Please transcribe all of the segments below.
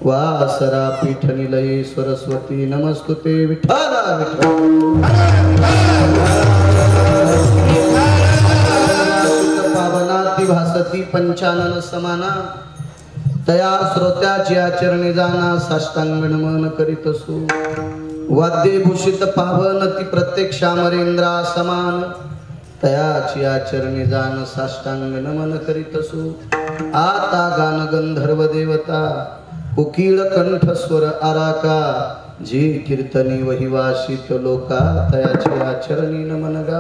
वासरा पीठ निलये सरस्वती नमस्तुते विठ्ठला पावनाति भासती पंचानन समाना तया श्रोत्याची आचरणे जाना साष्टांग नमन करीतसु वाद्ये भूषित पावन ती प्रत्यक्ष अमरेंद्रा समान तयाची आचरणे जान साष्टांग नमन करीतसु आता गान गंधर्व देवता उकीळ कंठ स्वर आराका जी कीर्तनी वहिवासित लोका तयाची आचरणी नमन गा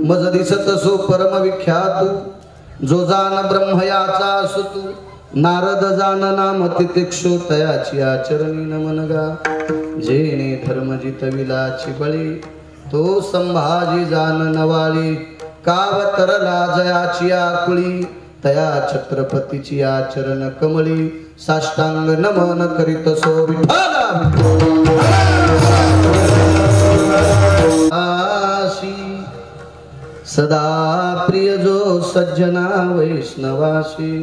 मज दिसत सो परम विख्यातू जो जान ब्रह्म याचा सुतू नारद जान नाम तितिक्षु तयाची आचरणी नमन गा जेने धर्म जितविलाची बळी तो संभाजी जान नवाळी कावतरला जयाची आकुळी तया छत्रपतीची आचरण कमळी साष्टांग नमन करीत सो विठ्ठला सदा प्रिय जो सज्जना वैष्णवाशी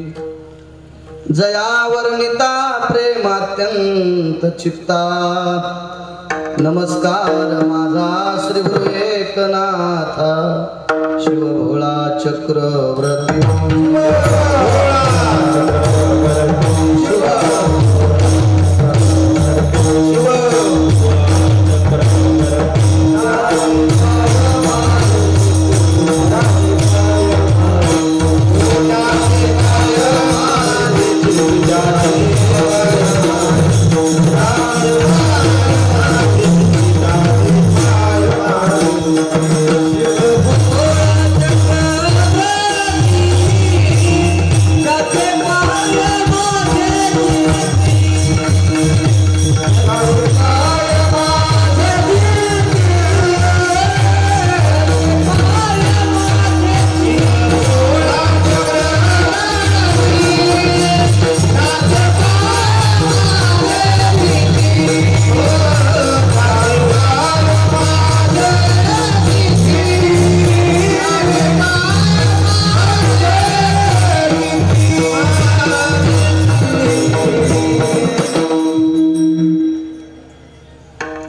जया वर्णिता प्रेमात्यंत चित्ता नमस्कार माझा श्री गुरु एकनाथा शिव भोळा चक्रवर्ती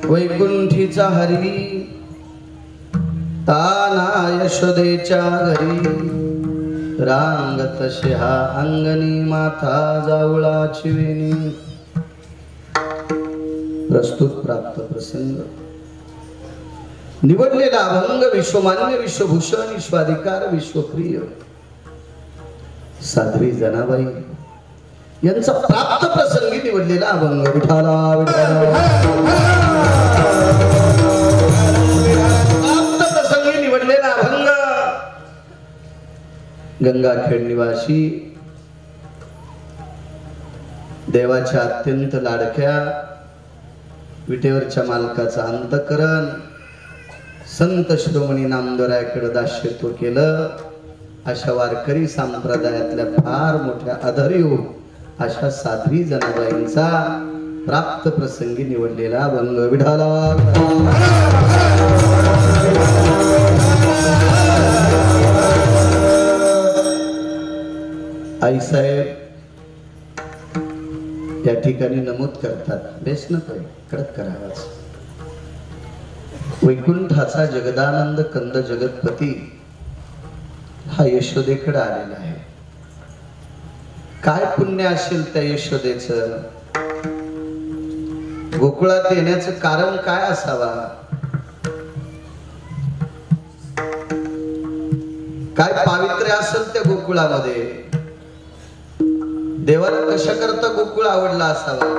वैकुंठीचा हरी ताना यशोदेच्या घरी रांगत शिहा अंगणी माथा जावळाची वेणी प्रस्तुत प्राप्त प्रसंग निवडलेला अभंग विश्वमान्य विश्वभूषण विश्वाधिकार विश्वप्रिय साध्वी जनाबाई यांचा प्राप्त प्रसंगी निवडलेला अभंग विठाला प्राप्त प्रसंगी निवडलेला अभंग गंगाखेड निवासी देवाच्या अत्यंत लाडक्या विटेवरच्या मालकाचा अंतकरण संत श्रोमणी नामदेवरायाकडे दास्यत्व केलं अशा वारकरी संप्रदायातल्या फार मोठ्या आदर्यो अशा साध्वी जनाबाईंचा प्राप्त प्रसंगी निवडलेला अभंग विठाला आई साहेब या ठिकाणी नमूद करतात बेस नको कडक करावाच वैकुंठाचा जगदानंद कंद जगतपती हा यशोदेकडे आलेला आहे काय पुण्य असेल त्या यशोदेचं गोकुळात येण्याचं कारण काय असावा काय पावित्र्य असेल त्या गोकुळामध्ये देवाला कशा करता गोकुळ आवडला असावा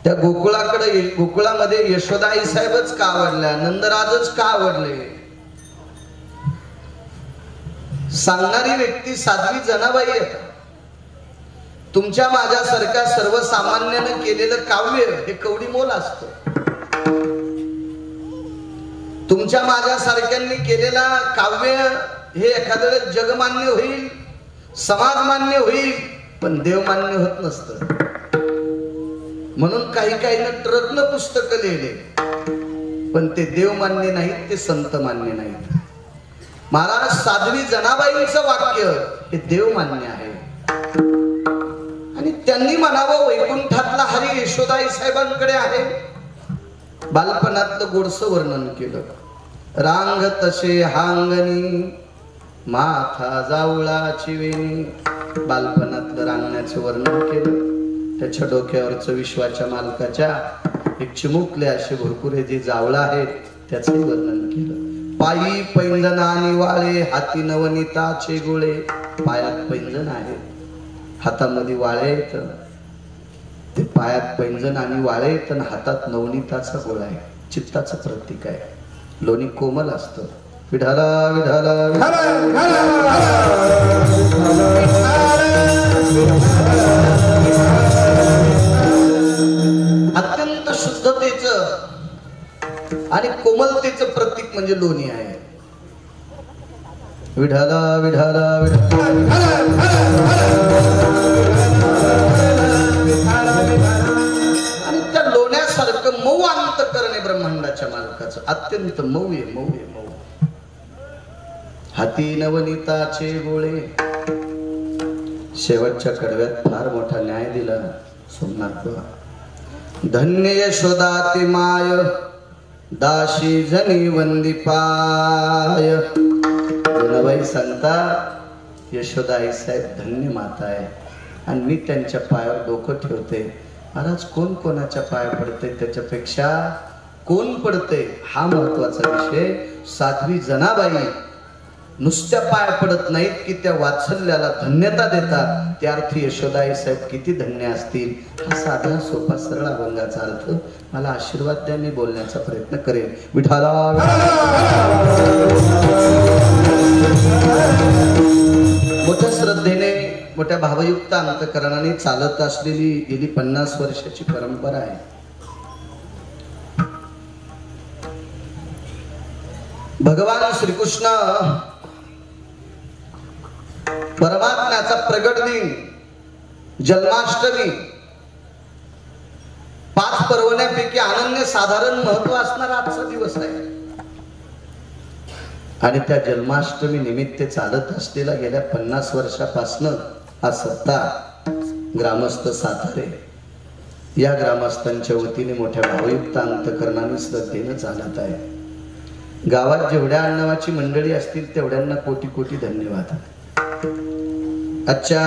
त्या गोकुळाकडे गोकुळामध्ये यशोदा आई साहेबच का आवडल्या नंदराजच का आवडले सांगणारी व्यक्ती साध्वी जनाबाई आहे तुमच्या माझ्यासारख्या सर्वसामान्यानं केलेलं काव्य हे कवडी मोल असतं तुमच्या माझ्यासारख्यांनी केलेला काव्य हे एखाद्या जगमान्य होईल समाजमान्य होईल पण देवमान्य होत नसतं म्हणून काही काहीनं रत्न पुस्तक लिहिले पण ते देवमान्य नाहीत ते संत मान्य नाहीत महाराज साध्वी जनाबाईंचं वाक्य हे देव मान्य आहे त्यांनी म्हणावं वैकुंठातला हरी यशोदाई साहेबांकडे आहे. बालपणातलं गोडसं वर्णन केलं. रांग तसे हांगणी माथा जावळाची वेणी. बालपणातलं रांगण्याचं वर्णन केलं. त्याच्या डोक्यावरचं विश्वाच्या मालकाच्या एक चिमुकले असे भरपुरे जे जावळ आहेत त्याचंही वर्णन केलं. पायी पैंजण आणि वाळे हाती नवनीताचे गोळे. पायात पैंजण आहे, हातामध्ये वाळे आहेत. ते पायात पैंजण आणि वाळे आहेत आणि हातात नवनीताचा गोळा आहे. चित्ताचं प्रतीक आहे. लोणी कोमल असतं. विठाला विठाला अत्यंत शुद्धतेचं आणि कोमलतेचं प्रतीक म्हणजे लोणी आहे. विठाला विठाला आणि त्या लोण्यासारखं मऊ अंतःकरण आहे ब्रह्मांडाच्या मालकाचं. अत्यंत मऊ आहे, मऊ आहे, मऊ. हाती नवनीताचे गोळे. शेवटच्या कडव्यात फार मोठा न्याय दिला सोमनाथ. धन्य यशोदा ते माय दाशी जनी वंदी पाय. जनाबाई सांगतात यशोदाई साहेब धन्य माता आहे आणि मी त्यांच्या पायावर डोकं ठेवते. महाराज कोण कोणाच्या पाया पडते त्याच्यापेक्षा कोण पडते हा महत्वाचा विषय. साध्वी जनाबाई नुसत्या पाय पडत नाहीत की त्या वात्सल्याला धन्यता देतात. त्या अर्थी यशोदाई साहेब किती धन्य असतील. हा साधा सोपा सरळ अभंगाचा अर्थ मला आशीर्वाद द्या, मी बोलण्याचा प्रयत्न करेन. विठाला मोठ्या श्रद्धेने मोठ्या भावयुक्त अंतःकरणाने चालत असलेली गेली 50 वर्षाची परंपरा आहे. भगवान श्रीकृष्ण परमात्म्याचा प्रगट दिन जन्माष्टमी 5 पर्वण्यापैकी अनन्य साधारण महत्व असणारा आजचा दिवस आहे. आणि त्या जन्माष्टमी निमित्त चालत असलेला गेल्या 50 वर्षापासून हा सप्ताह ग्रामस्थ सातारे या ग्रामस्थांच्या वतीने मोठ्या भावयुक्त अंतःकरणाने श्रद्धेने चालत आहे. गावात जेवढ्या अण्णावाची मंडळी असतील तेवढ्यांना कोटी कोटी धन्यवाद. आजच्या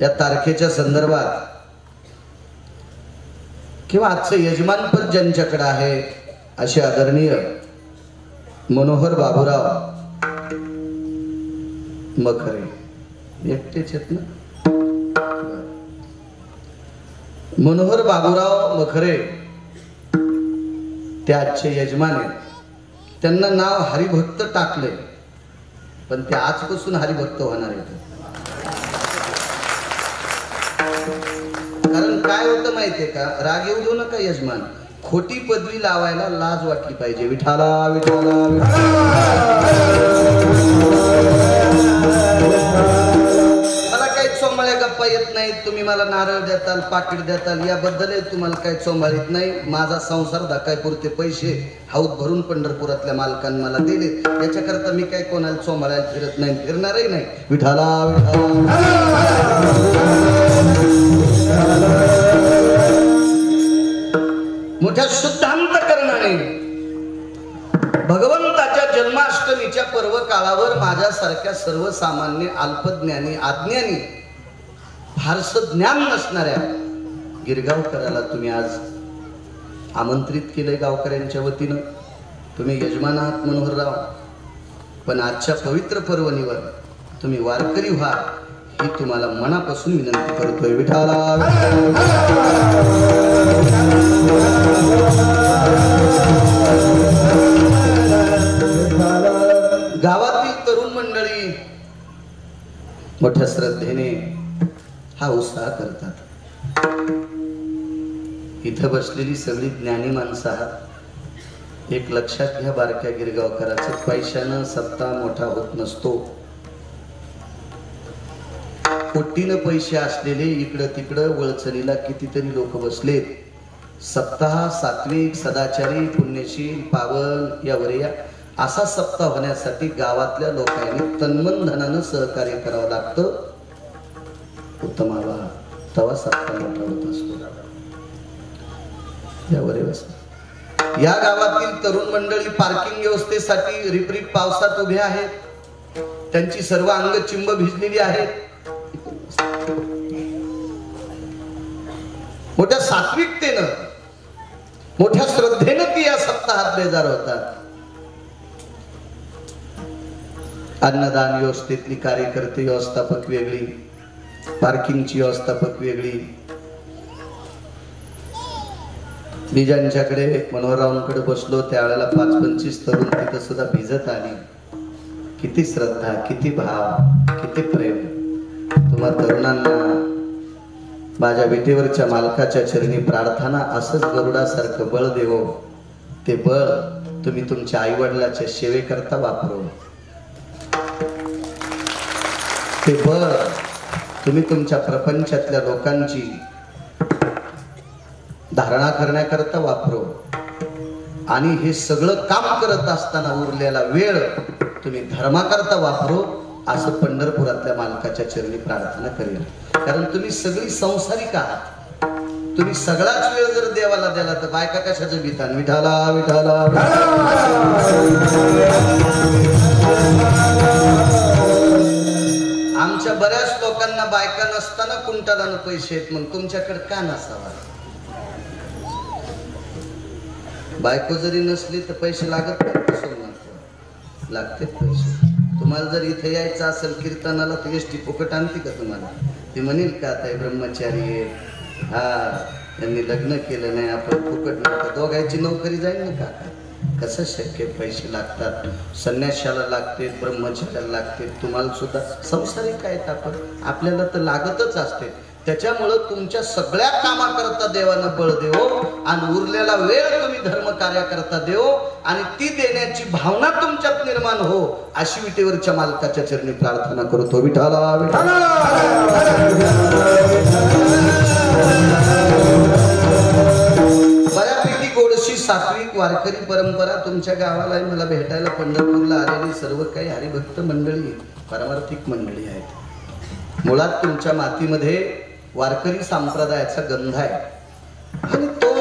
या तारखेच्या संदर्भात किंवा आजचं यजमानपद ज्यांच्याकडे आहे असे आदरणीय मनोहर बाबूराव मखरे एकटेच आहेत ना. मनोहर बाबूराव मखरे ते आजचे यजमान आहेत. त्यांना नाव हरिभक्त टाकले पण ते आजपासून हरिभक्त होणार आहेत. कारण काय होतं माहितीये का, राग येऊ देऊ नका यजमान, खोटी पदवी लावायला लाज वाटली पाहिजे. विठाला विठाला मला काही चोंबाळ्या गप्पा येत नाहीत. तुम्ही मला नारळ देताल, पाकिट देताल, याबद्दल तुम्हाला काही चोंबाळीत नाही. माझा संसार धकाय पुरते पैसे हाऊत भरून पंढरपुरातल्या मालकांनी मला दिले. याच्याकरता मी काय कोणाला चोंबाळ्याला फिरत नाही, फिरणारही नाही. विठाला मोठ्या शुद्ध अंतःकरणाने भगवंताच्या जन्माष्टमीच्या पर्व काळावर माझ्यासारख्या सर्वसामान्य अल्पज्ञानी अज्ञानी फारसं ज्ञान नसणाऱ्या गिरगावकराला तुम्ही आज आमंत्रित केलंय गावकऱ्यांच्या वतीनं. तुम्ही यजमान आहात मनोहरराव, पण आजच्या पवित्र पर्वणीवर तुम्ही वारकरी व्हा ही तुम्हाला मनापासून विनंती करतोय. विठाला गावातील तरुण मंडळी मोठ्या श्रद्धेने हा उत्साह करतात. इथं बसलेली सगळी ज्ञानी माणसं आहात. एक लक्षात घ्या बारक्या गिरगावकराचं, पैशानं सत्ता मोठा होत नसतो. कोटीनं पैसे असलेले इकडं तिकडं वळचणीला कितीतरी लोक बसलेत. सप्ताह सात्विक सदाचारी पुण्यशील पावन यावर या असा सप्ताह होण्यासाठी गावातल्या लोकांनी तन्मन धनानं सहकार्य करावं लागतं. उत्तमावा तवा सत्ता मोठा होत असतो. यावर या गावातील तरुण मंडळी पार्किंग व्यवस्थेसाठी रिपरिप पावसात उभे आहेत. त्यांची सर्व अंग चिंब भिजलेली आहेत. मोठ्या सात्विकतेनं मोठ्या श्रद्धेनं ती या सप्ताहात बेजार होतात. अन्नदान व्यवस्थेतली कार्यकर्ते व्यवस्थापक वेगळी, पार्किंगची व्यवस्थापक वेगळी. मी ज्यांच्याकडे मनोहररावांकडे बसलो त्यावेळेला 5-25 तरुण तिथं सुद्धा भिजत आली. किती श्रद्धा, किती भाव, किती प्रेम. तुम्हा तरुणांना माझ्या विटेवरच्या मालकाच्या चरणी प्रार्थना, असंच गरुडासारखं बळ देवो. ते बळ तुम्ही तुमच्या आई वडिलाच्या सेवेकरता वापरो. ते बळ तुम्ही तुमच्या प्रपंचातल्या लोकांची धारणा करण्याकरता वापरो. आणि हे सगळं काम करत असताना उरलेला वेळ तुम्ही धर्माकरता वापरो, असं पंढरपुरातल्या मालकाच्या चरणी प्रार्थना करेल. कारण तुम्ही सगळी संसारिक आहात. तुम्ही सगळाच वेळ जर देवाला दिला तर बायका कशाचं गीतान विठाला विठाला. आमच्या बऱ्याच लोकांना बायका नसताना कुंटालानं पैसे आहेत, मग तुमच्याकडे का नसावा? बायको जरी नसली तर पैसे लागत नाही, लागते पैसे. तुम्हाला जर इथे यायचं असेल कीर्तनाला तर एसटी फुकट आणते का तुम्हाला? ती म्हणेल का आता ब्रह्मचारी आहे, हा त्यांनी लग्न केलं नाही, आपण फुकट नव्हतं, दोघांची नोकरी जाईल ना काका? कसं शक्य? पैसे लागतात. संन्याशाला लागते, ब्रह्मचार्याला लागते. तुम्हाला सुद्धा संसारिक आहेत आपण, आपल्याला तर लागतच असते. त्याच्यामुळं तुमच्या सगळ्या कामाकरता देवानं बळ देवो आणि उरलेला वेळ तुम्ही धर्म कार्याकरता देवो आणि ती देण्याची भावना तुमच्यात निर्माण हो, अशी विटेवरच्या मालकाच्या चरणी प्रार्थना करतो. विठाला विठाला. बऱ्यापैकी गोडशी सात्विक वारकरी परंपरा तुमच्या गावाला मला भेटायला पंढरपूरला आलेली सर्व काही हरिभक्त मंडळी, पारमार्थिक मंडळी आहेत. मुळात तुमच्या मातीमध्ये वारकरी संप्रदायाचा गंध आहे आणि तो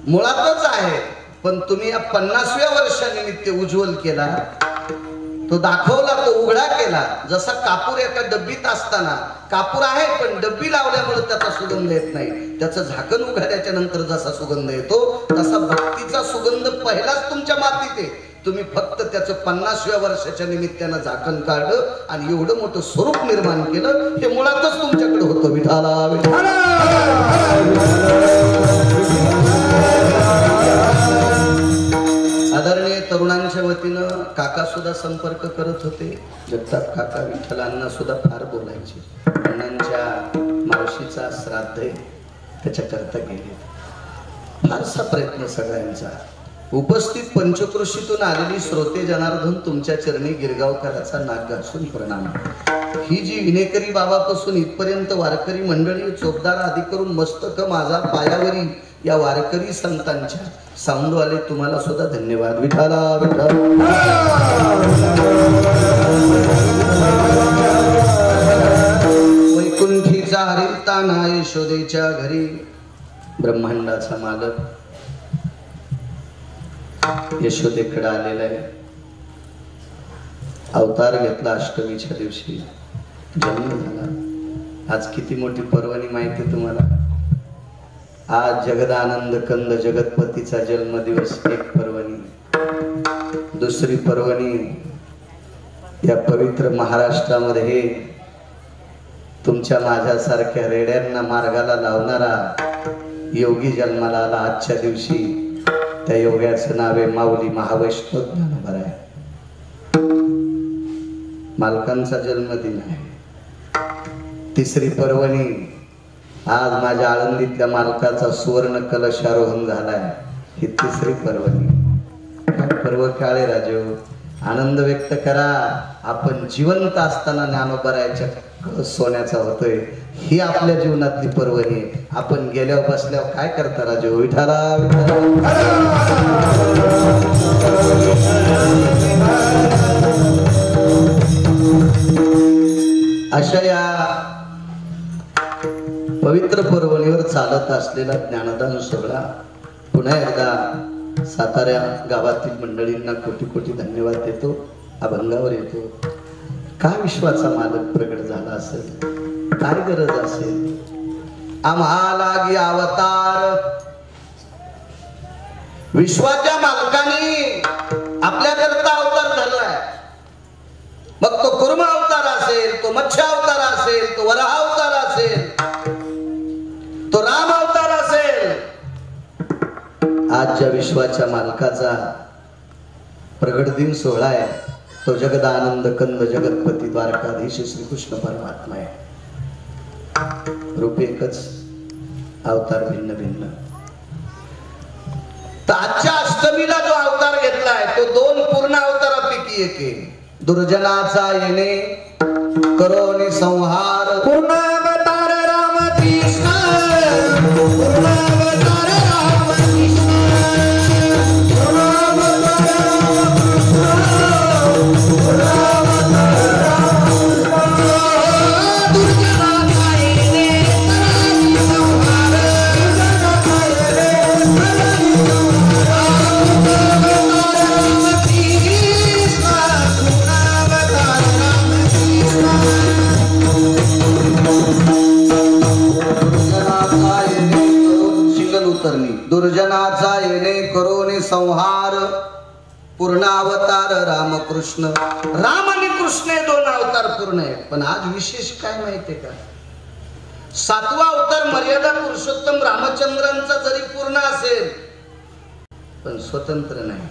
मुळातच आहे. पण तुम्ही या 50व्या वर्षानिमित्त उज्ज्वल केला, तो दाखवला, तो उघडा केला. जसा कापूर एका डब्बीत असताना कापूर आहे पण डब्बी लावल्यामुळे त्याचा सुगंध येत नाही, त्याचं झाकण उघडल्याच्या नंतर जसा सुगंध येतो तसा भक्तीचा सुगंध पहिलाच तुमच्या मातीत आहे. तुम्ही फक्त त्याचं 50व्या वर्षाच्या निमित्तानं झाकण काढलं आणि एवढं मोठं स्वरूप निर्माण केलं. हे मुळातच तुमच्याकडे होतं. विठाला विठाला. आदरणीय तरुणांच्या वतीनं काका सुद्धा संपर्क करत होते. जगताप काका विठ्ठलांना सुद्धा फार बोलायचे. अण्णांच्या मावशीचा श्राद्ध आहे त्याच्याकरता गेले. फारसा प्रयत्न सगळ्यांचा. उपस्थित पंचकृषीतून आलेली श्रोते जनार्दन तुमच्या चरणी गिरगावकराचा नाक घासून प्रणाम. ही जी विनेकरी बाबापासून इथपर्यंत वारकरी मंडळी चोपदार आदी करून मस्तक माझा पायावरी या वारकरी संतांच्या साऊंडवाले तुम्हाला सुद्धा धन्यवाद. विठाला विठाला. वैकुंठीचा हरिताना यशोदेच्या घरी ब्रह्मांडाचा मालक यशोदेकडे आलेला आहे. अवतार घेतला अष्टमीच्या दिवशी, जन्म झाला. आज किती मोठी पर्वणी माहिती तुम्हाला? आज जगदानंद कंद जगतपतीचा जन्मदिवस. एक पर्वणी. दुसरी पर्वणी या पवित्र महाराष्ट्रामध्ये तुमच्या माझ्यासारख्या रेड्यांना मार्गाला लावणारा योगी जन्माला आला आजच्या दिवशी. त्या योग्याचं नाव आहे माऊली महावैष्णव ज्ञानोबा आहे. मालकांचा जन्मदिन आहे. तिसरी पर्वणी आज माझ्या आळंदीतल्या मालकाचा सुवर्ण कलशारोहण झालाय. ही तिसरी पर्वणी. पर्व काळे राजो, आनंद व्यक्त करा. आपण जिवंत असताना ज्ञानोबरायच्या सोन्याचा होतोय. ही आपल्या जीवनातली पर्वणी. आपण गेल्यावर बसल्यावर काय करता राजो? विठाला अशा या पवित्र पर्वणीवर चालत असलेला ज्ञानदान सोहळा पुन्हा एकदा सातारा गावातील मंडळींना कोटी कोटी धन्यवाद देतो. अभंगावर येतो. काय विश्वाचा मालक प्रगट झाला असेल, काय गरज असेल आम्हाला गी अवतार. विश्वाच्या मालकाने आपल्याकरता अवतार धरलाय. मग तो कुर्म अवतार असेल, तो मत्स्य अवतार असेल, तो वराह अवतार असेल, तो राम अवतार असेल. आज ज्या विश्वाच्या मालकाचा प्रगट दिन सोहळा आहे तो जगदानंद कंद जगतपती द्वारकाधीश श्री कृष्ण परमात्मा आहे. रूप एकच, अवतार भिन्न भिन्न. तर आजच्या अष्टमीला जो अवतार घेतलाय तो 2 पूर्ण अवतारापैकी एक आहे. दुर्जनाचा येणे करोनी संहार. पूर्ण अवतार राम कृष्ण, पूर्ण अवतार राम कृष्ण, पूर्ण अवतार राम कृष्ण, पूर्ण अवतार राम कृष्ण. दुर्जनाचा येणे करोनी संहार, दुर्जनाचा येणे करोनी दुर्जनाचा येणे करोनी संहार. पूर्ण अवतार रामकृष्ण. राम आणि कृष्ण हे 2 अवतार पूर्ण आहेत. पण आज विशेष काय माहितीये का? 7वा अवतार मर्यादा पुरुषोत्तम रामचंद्रांचा जरी पूर्ण असेल पण स्वतंत्र नाही.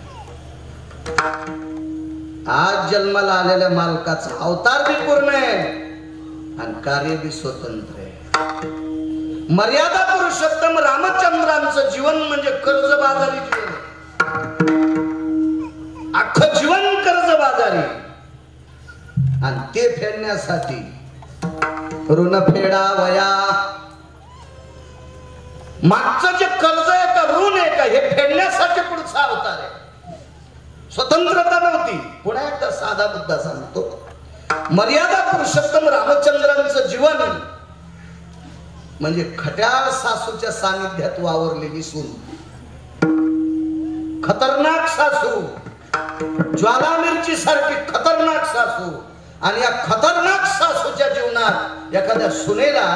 आज जन्माला आलेल्या मालकाचा अवतार भी पूर्ण आहे आणि कार्य भी स्वतंत्र आहे. मर्यादा पुरुषोत्तम रामचंद्रांचं जीवन म्हणजे कर्जबाजारी जीवन. अख्खं जीवन कर्जबाजारी. आणि ते फेडण्यासाठी ऋण फेडावया. मागचं जे कर्ज आहे का ऋण आहे का हे फेडण्यासाठी पुढचा अवतार आहे. स्वतंत्रता नव्हती. पुन्हा एकदा साधा मुद्दा सांगतो. मर्यादा पुरुषोत्तम रामचंद्रांचं जीवन म्हणजे खट्याळ सासूच्या सानिध्यात वावरलेली सून. खतरनाक सासू, ज्वाला मिरची सारखी खतरनाक सासू. आणि या खतरनाक सासूच्या जीवनात एखाद्या सुनेला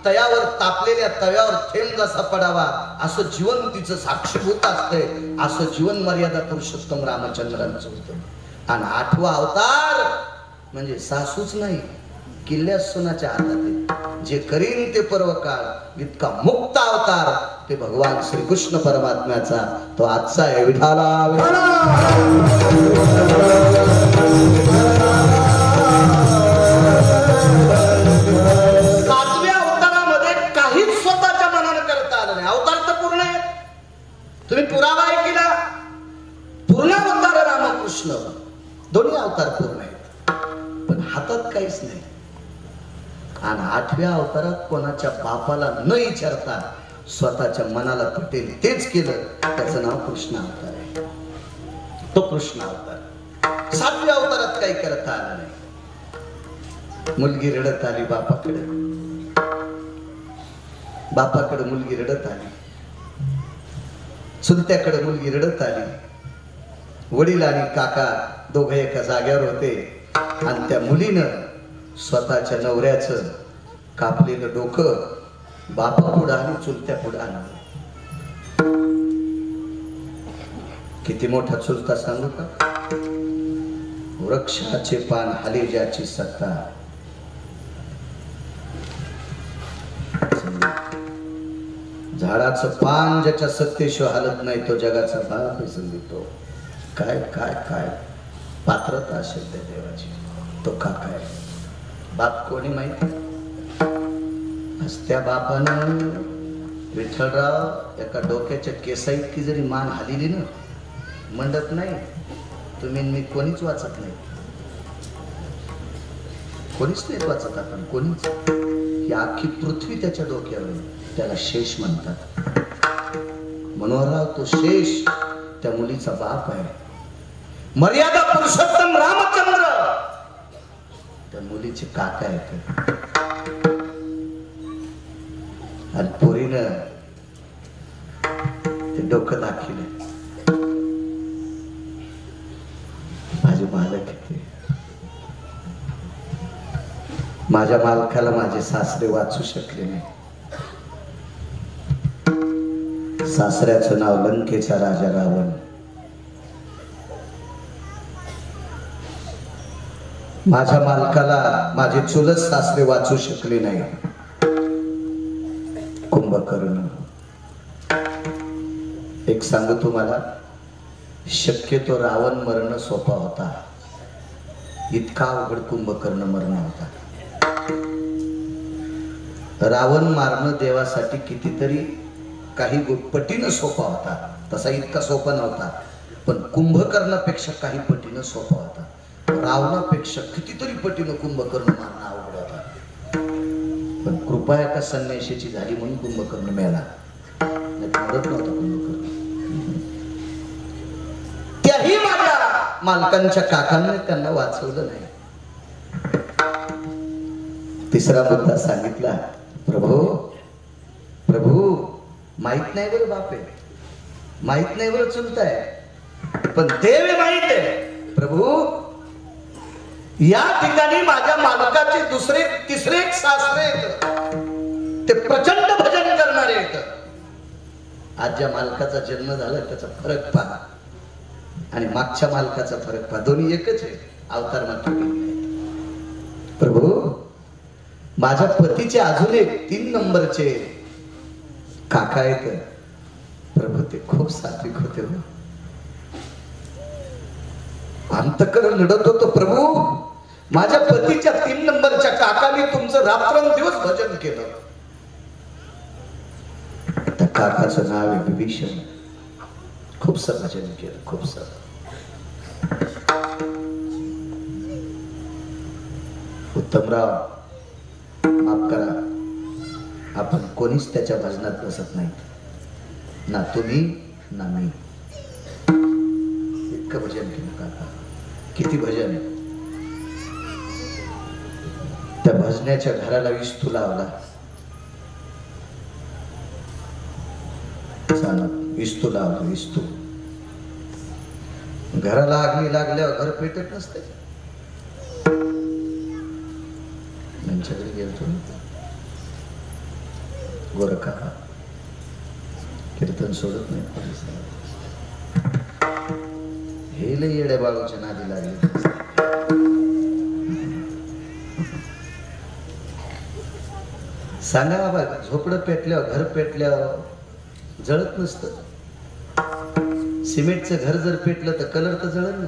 तयावर तापलेल्या तव्यावर थेंब जसा पडावा असं जीवन तिचं साक्षीभूत असते. असं जीवन मर्यादा पुरुषोत्तम रामचंद्रांचं होतं. आणि 8वा अवतार म्हणजे सासूच नाही, किल्ल्या सुनाच्या हातात जे करीन ते पर्व काळ. इतका मुक्त अवतार ते भगवान श्रीकृष्ण परमात्म्याचा तो आजचा आहे. विठाला तुम्ही पुरावा आहे की ना? पूर्ण अवतार रामकृष्ण, दोन्ही अवतार पूर्ण आहेत पण हातात काहीच नाही. आणि 8व्या अवतारात कोणाच्या बापाला न विचारता स्वतःच्या मनाला पटेल तेच केलं. त्याचं नाव कृष्ण अवतार आहे. तो कृष्ण अवतार. 7व्या अवतारात काही करता आलं नाही. मुलगी रडत आली बापाकडे. बापाकडे मुलगी रडत आली. चुलत्याकडे मुलगी रडत आली. वडील आणि काका दोघे एका जाग्यावर होते आणि त्या मुलीनं स्वतःच्या नवऱ्याचं कापलेलं डोकं बापा पुढं आणि चुलत्या पुढं आणलं. किती मोठा चुलता सांगू का? वृक्षाचे पान हाली ज्याची सत्ता. झाडाचं पान ज्याच्या सत्तेशिवाय हालत नाही तो जगाचा बाप आहे. संगीतो काय काय काय पात्रता असेल त्या देवाची. तो काका आहे. बाप कोणी माहिती? त्या बापानं विठ्ठलराव एका डोक्याच्या केसा इतकी जरी मान हालिली ना म्हणत नाही तुम्ही मी कोणीच वाचत नाही. कोणीच नाही वाचत आपण कोणीच. ही अख्खी पृथ्वी त्याच्या डोक्यावर. त्याला शेष म्हणतात. मनोहरराव तो शेष त्या मुलीचा बाप आहे. मर्यादा पुरुषोत्तम रामचंद्र त्या मुलीचे काका आहेत. आणि पोरीनं ते डोकं दाखिलं. माझे मालक येते, माझ्या मालकाला माझे सासरे वाचू शकले नाही. सासऱ्याचं नाव लंकेचा राजा रावण. माझ्या मालकाला माझे चुलत सासरे वाचू शकले नाही. कुंभकर्ण. एक सांगू तुम्हाला, शक्यतो रावण मरण सोपा होता, इतका अवघड कुंभकर्ण मरण होता. रावण मारणं देवासाठी कितीतरी काही पटीनं सोपा होता, तसा इतका सोपा नव्हता. पण कुंभकर्णापेक्षा काही पटीनं सोपा होता. रावणापेक्षा कितीतरी पटीनं कुंभकर्ण मारणं अवघड होता. पण कृपा एका संन्याशीची झाली म्हणून कुंभकर्ण मेला, मरत नव्हता कुंभकर्ण. त्याही माझ्या मालकांच्या काकांनी त्यांना वाचवलं नाही. तिसरा मुद्दा सांगितला, प्रभू प्रभू माहित नाही बरं बाप आहे, माहित नाही बरं चुलत आहे, पण देव माहित आहे. प्रभू या ठिकाणी माझ्या मालकाचे दुसरे तिसरे सासरे आहेत, ते प्रचंड भजन करणारे आहेत. आज ज्या मालकाचा जन्म झाला त्याचा फरक पहा आणि मागच्या मालकाचा फरक पहा, दोन्ही एकच आहे, अवतार मात्र. प्रभू माझ्या पतीचे अजून एक 3 नंबरचे काका आहेत. प्रभू ते खूप सात्विक होते. अंतकरण लढत होतो. प्रभू माझ्या पतीच्या 3 नंबरच्या काकाने तुमचं रात्रंदिवस भजन केलं. त्या काकाचं नाव आहे विभीषण. खूप भजन केलं, खूप उत्तमराव माफ करा, आपण कोणीच त्याच्या भजनात बसत नाही, ना तुम्ही ना मी. इतकं भजन केलं काका, किती भजन. त्या भजनाच्या घराला विस्तू लावला. विस्तू लावला, विस्तू. घराला अग्नी लागल्यावर घर पेटत नसते. त्यांच्याकडे गेलतो गोरखा, कीर्तन सोडत नाही. हे लई येड्या बाळूच्या नादी लागले. सांगा बाबा, झोपडं पेटल्यावर घर पेटल्यावर जळत नसतं. सिमेंटचं घर जर पेटलं तर कलर तर जळत ना.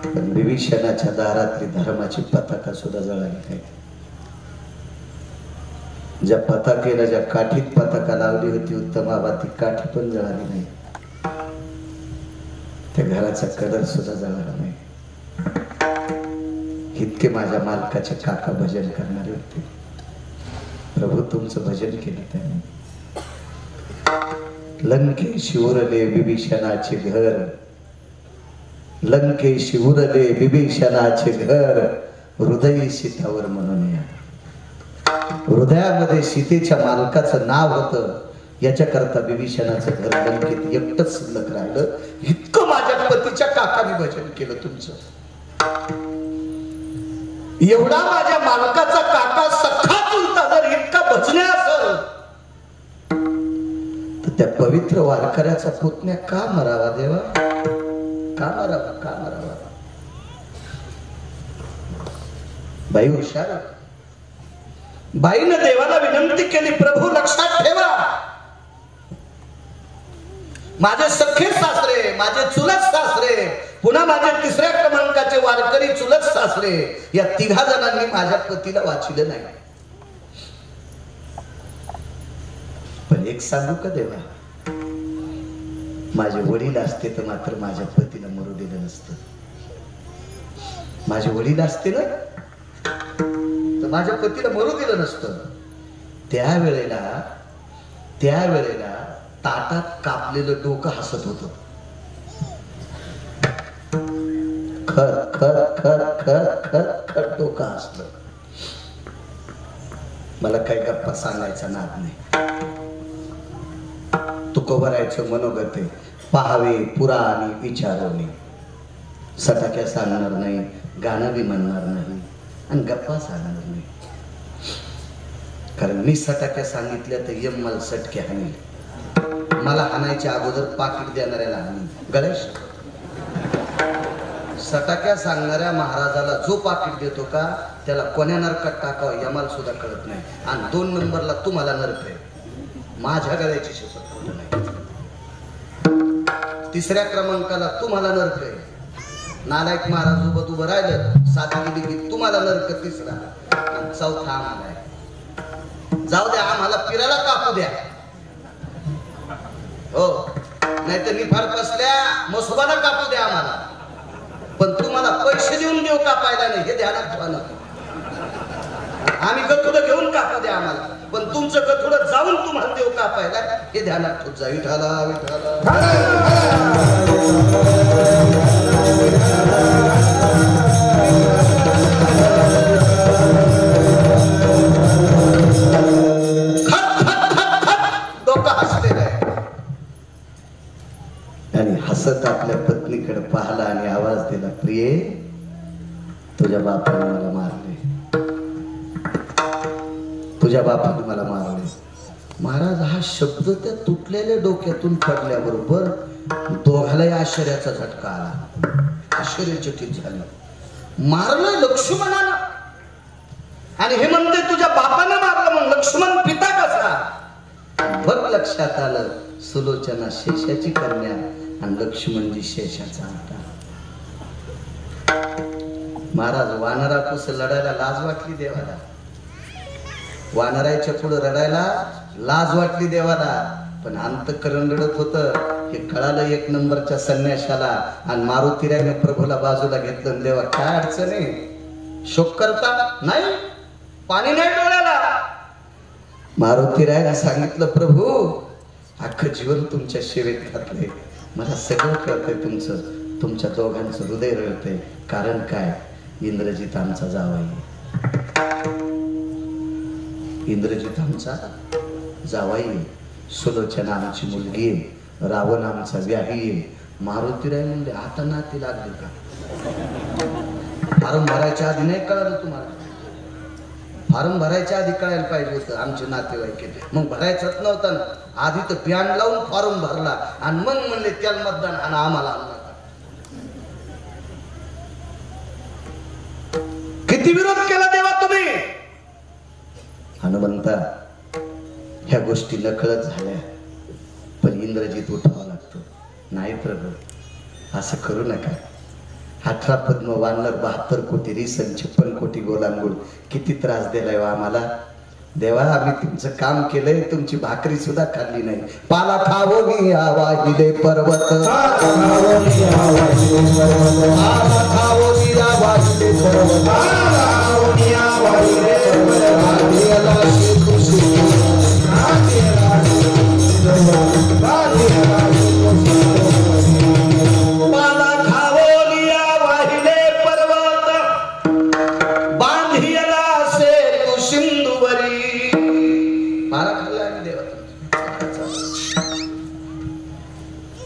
पण विभीषणाच्या दारातली धर्माची पताका सुद्धा जळाली नाही. ज्या पताकेला, ज्या काठीत पताका लावली होती उत्तमाबा, ती काठी पण जळाली नाही. त्या घराचा कलर सुद्धा जळाला नाही. इतके माझ्या मालकाचे काका भजन करणारे होते. प्रभू तुमचं भजन केलं त्याने. लंकेशी उरले विभीषणाचे घर, लंकेशी उरले विभीषणाचे घर, हृदय सीतावर म्हणून. हृदयामध्ये सीतेच्या मालकाचं नाव होतं. याच्याकरता विभीषणाचं घर लंकेत एकटंच शिल्लक राहिलं. इतकं माझ्या पतीच्या काकाने भजन केलं तुमचं. एवढा माझ्या मालकाचा काका सखा चुलता जर इतका भजन्या असेल, तर त्या पवित्र वारकऱ्याचा पुतण्या का मरावा देवा? का मरावा, का मरावा? बाई हुशार. बाईनं देवाला विनंती केली, प्रभू लक्षात ठेवा, माझे सख्खे सासरे, माझे चुलत सासरे, पुन्हा माझे 3ऱ्या क्रमांकाचे वारकरी चुलत सासरे, या 3 जणांनी माझ्या पतीला वाचलं नाही. पण एक सांगू का देवा, माझे वडील असते तर मात्र माझ्या पतीला मरू दिलं नसतं. माझे वडील असते ना तर माझ्या पतीला मरू दिलं नसतं. त्यावेळेला ताटात कापलेलं डोकं हसत होतं. खर खर खर खर खर खर डोकं हसलं. मला काही गप्पा सांगायचा नाद नाही. तुकोबरायचं मनोगत आहे, पाहावे पुराणे विचारवणे. सटाक्या सांगणार नाही, गाणं बी म्हणणार नाही आणि गप्पा सांगणार नाही. कारण मी सटाक्या सांगितल्या तर यम मला सटके हानी. मला हाणायच्या अगोदर पाकिट देणाऱ्याला हानी. गणेश सटाक्या सांगणाऱ्या महाराजाला जो पाकिट देतो का त्याला कोण्या नरकात टाकावं यमाला सुद्धा कळत नाही. आणि 2 नंबरला तुम्हाला नरक आहे. माझ्या गळ्याची शपथ खोटं नाही. 3ऱ्या क्रमांकाला तुम्हाला नरक आहे. नालायक महाराज सोबत उभं राहिलं 7 गेली की तुम्हाला नरक 3रा आणि 4था आम्हाला आहे. जाऊ द्या, आम्हाला फिरायला कापू द्या. हो, नाहीतर निफाड बसल्या मसुबाला कापू द्या आम्हाला. पण तुम्हाला पैसे देऊन देऊ कापायला नाही हे ध्यानात ठेवा ना. आम्ही गथुडं घेऊन कापू द्या आम्हाला, पण तुमचं गथुडं जाऊन तुम्हाला देऊ कापायला हे ध्यानात ठेव. जा विठाला विठाला. आणि हसत आपल्या पत्नीकडे पाहिला आणि आवाज दिला, प्रिये तुझ्या बापाने मला मारले, तुझ्या बापाने मला मारले. महाराज हा शब्द त्या तुटलेल्या डोक्यातून पडल्याबरोबर दोघालाही आश्चर्याचा झटका आला. आश्चर्यचकित झालं. मारलंय लक्ष्मणाला आणि हे म्हणते तुझ्या बापाने मारलं, मग लक्ष्मण पिता कसा? बघ लक्षात आलं, सुलोचना शेषाची कन्या आणि लक्ष्मणजी शेषाचा होता. महाराज वानराकुस लढायला लाज वाटली देवाला. वानराच्या पुढे रडायला लाज वाटली देवाला. पण अंतःकरण रडत होतं हे कळालं 1 नंबरच्या संन्याशाला. आणि मारुतीरायने प्रभूला बाजूला घेतलं. देवा काय अडचण आहे? शोक करता नाही, पाणी नाही डोळ्याला. मारुतीरायने सांगितलं, प्रभू अख्खं जीवन तुमच्या सेवेत घातलंय, मला सगळं कळतंय तुमचं. तुमच्या दोघांचं हृदय रळतंय. कारण काय? इंद्रजित आमचा जावाई, इंद्रजित आमचा जावाई, सुलोचना आमची मुलगी आहे, रावण आमचा व्याही आहे. मारुतीराय म्हणले आता नाती लागले का? फारम भरायच्या आधी नाही कळालं तुम्हाला? फारम भरायच्या आधी कळायला पाहिजे होतं आमचे नातेवाईक. मग भरायचंच नव्हतं ना. आधी तर प्यान लावून फॉर्म भरला आणि मग म्हणले त्याला मतदान आणि आम्हाला. किती विरोध केला देवा तुम्ही? हनुमंता ह्या गोष्टी नकळत झाल्या, पण इंद्रजित उठावा लागतो. नाही प्रभू असं करू नका. 18 पद्म वानर 72 कोटी रिसन 56 कोटी गोलांगुळ किती त्रास दिलाय व आम्हाला. देवा आम्ही तुमचं काम केलंय, तुमची भाकरी सुद्धा खाल्ली नाही. पाला खावो मी आवाहिले पर्वत, पाला खावो मी आवाहिले पर्वत, पाला खावो मी आवाहिले पर्वत, पाला खावो मी आवाहिले पर्वत. आदिला खुशी आदिला पाला खावो मी आवाहिले पर्वत, बांधिला से तू सिंधुवरी. पाला खाल्ला आणि देवा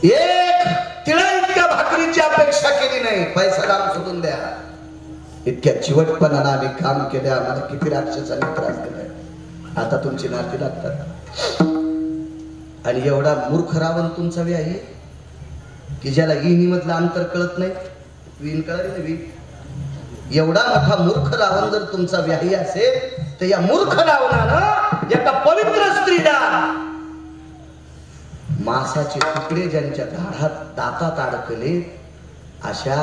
एक तिळा इतक्या भाकरीची अपेक्षा केली नाही. पैसा दाम सोडून द्या. इतक्या चिवटपणानं आम्ही काम केले. आम्हाला किती राक्षसांनी त्रास दिलाय. आता तुमची नाती लागतात. आणि एवढा मूर्ख रावण तुमचा व्याही आहे की ज्याला इनी मधलं अंतर कळत नाही. विन कळाली ना विन. एवढा मोठा मूर्ख रावण जर तुमचा व्याही असेल तर या मूर्ख रावणानं एका पवित्र स्त्रीला मांसाचे तुकडे ज्यांच्या दातात अडकले अशा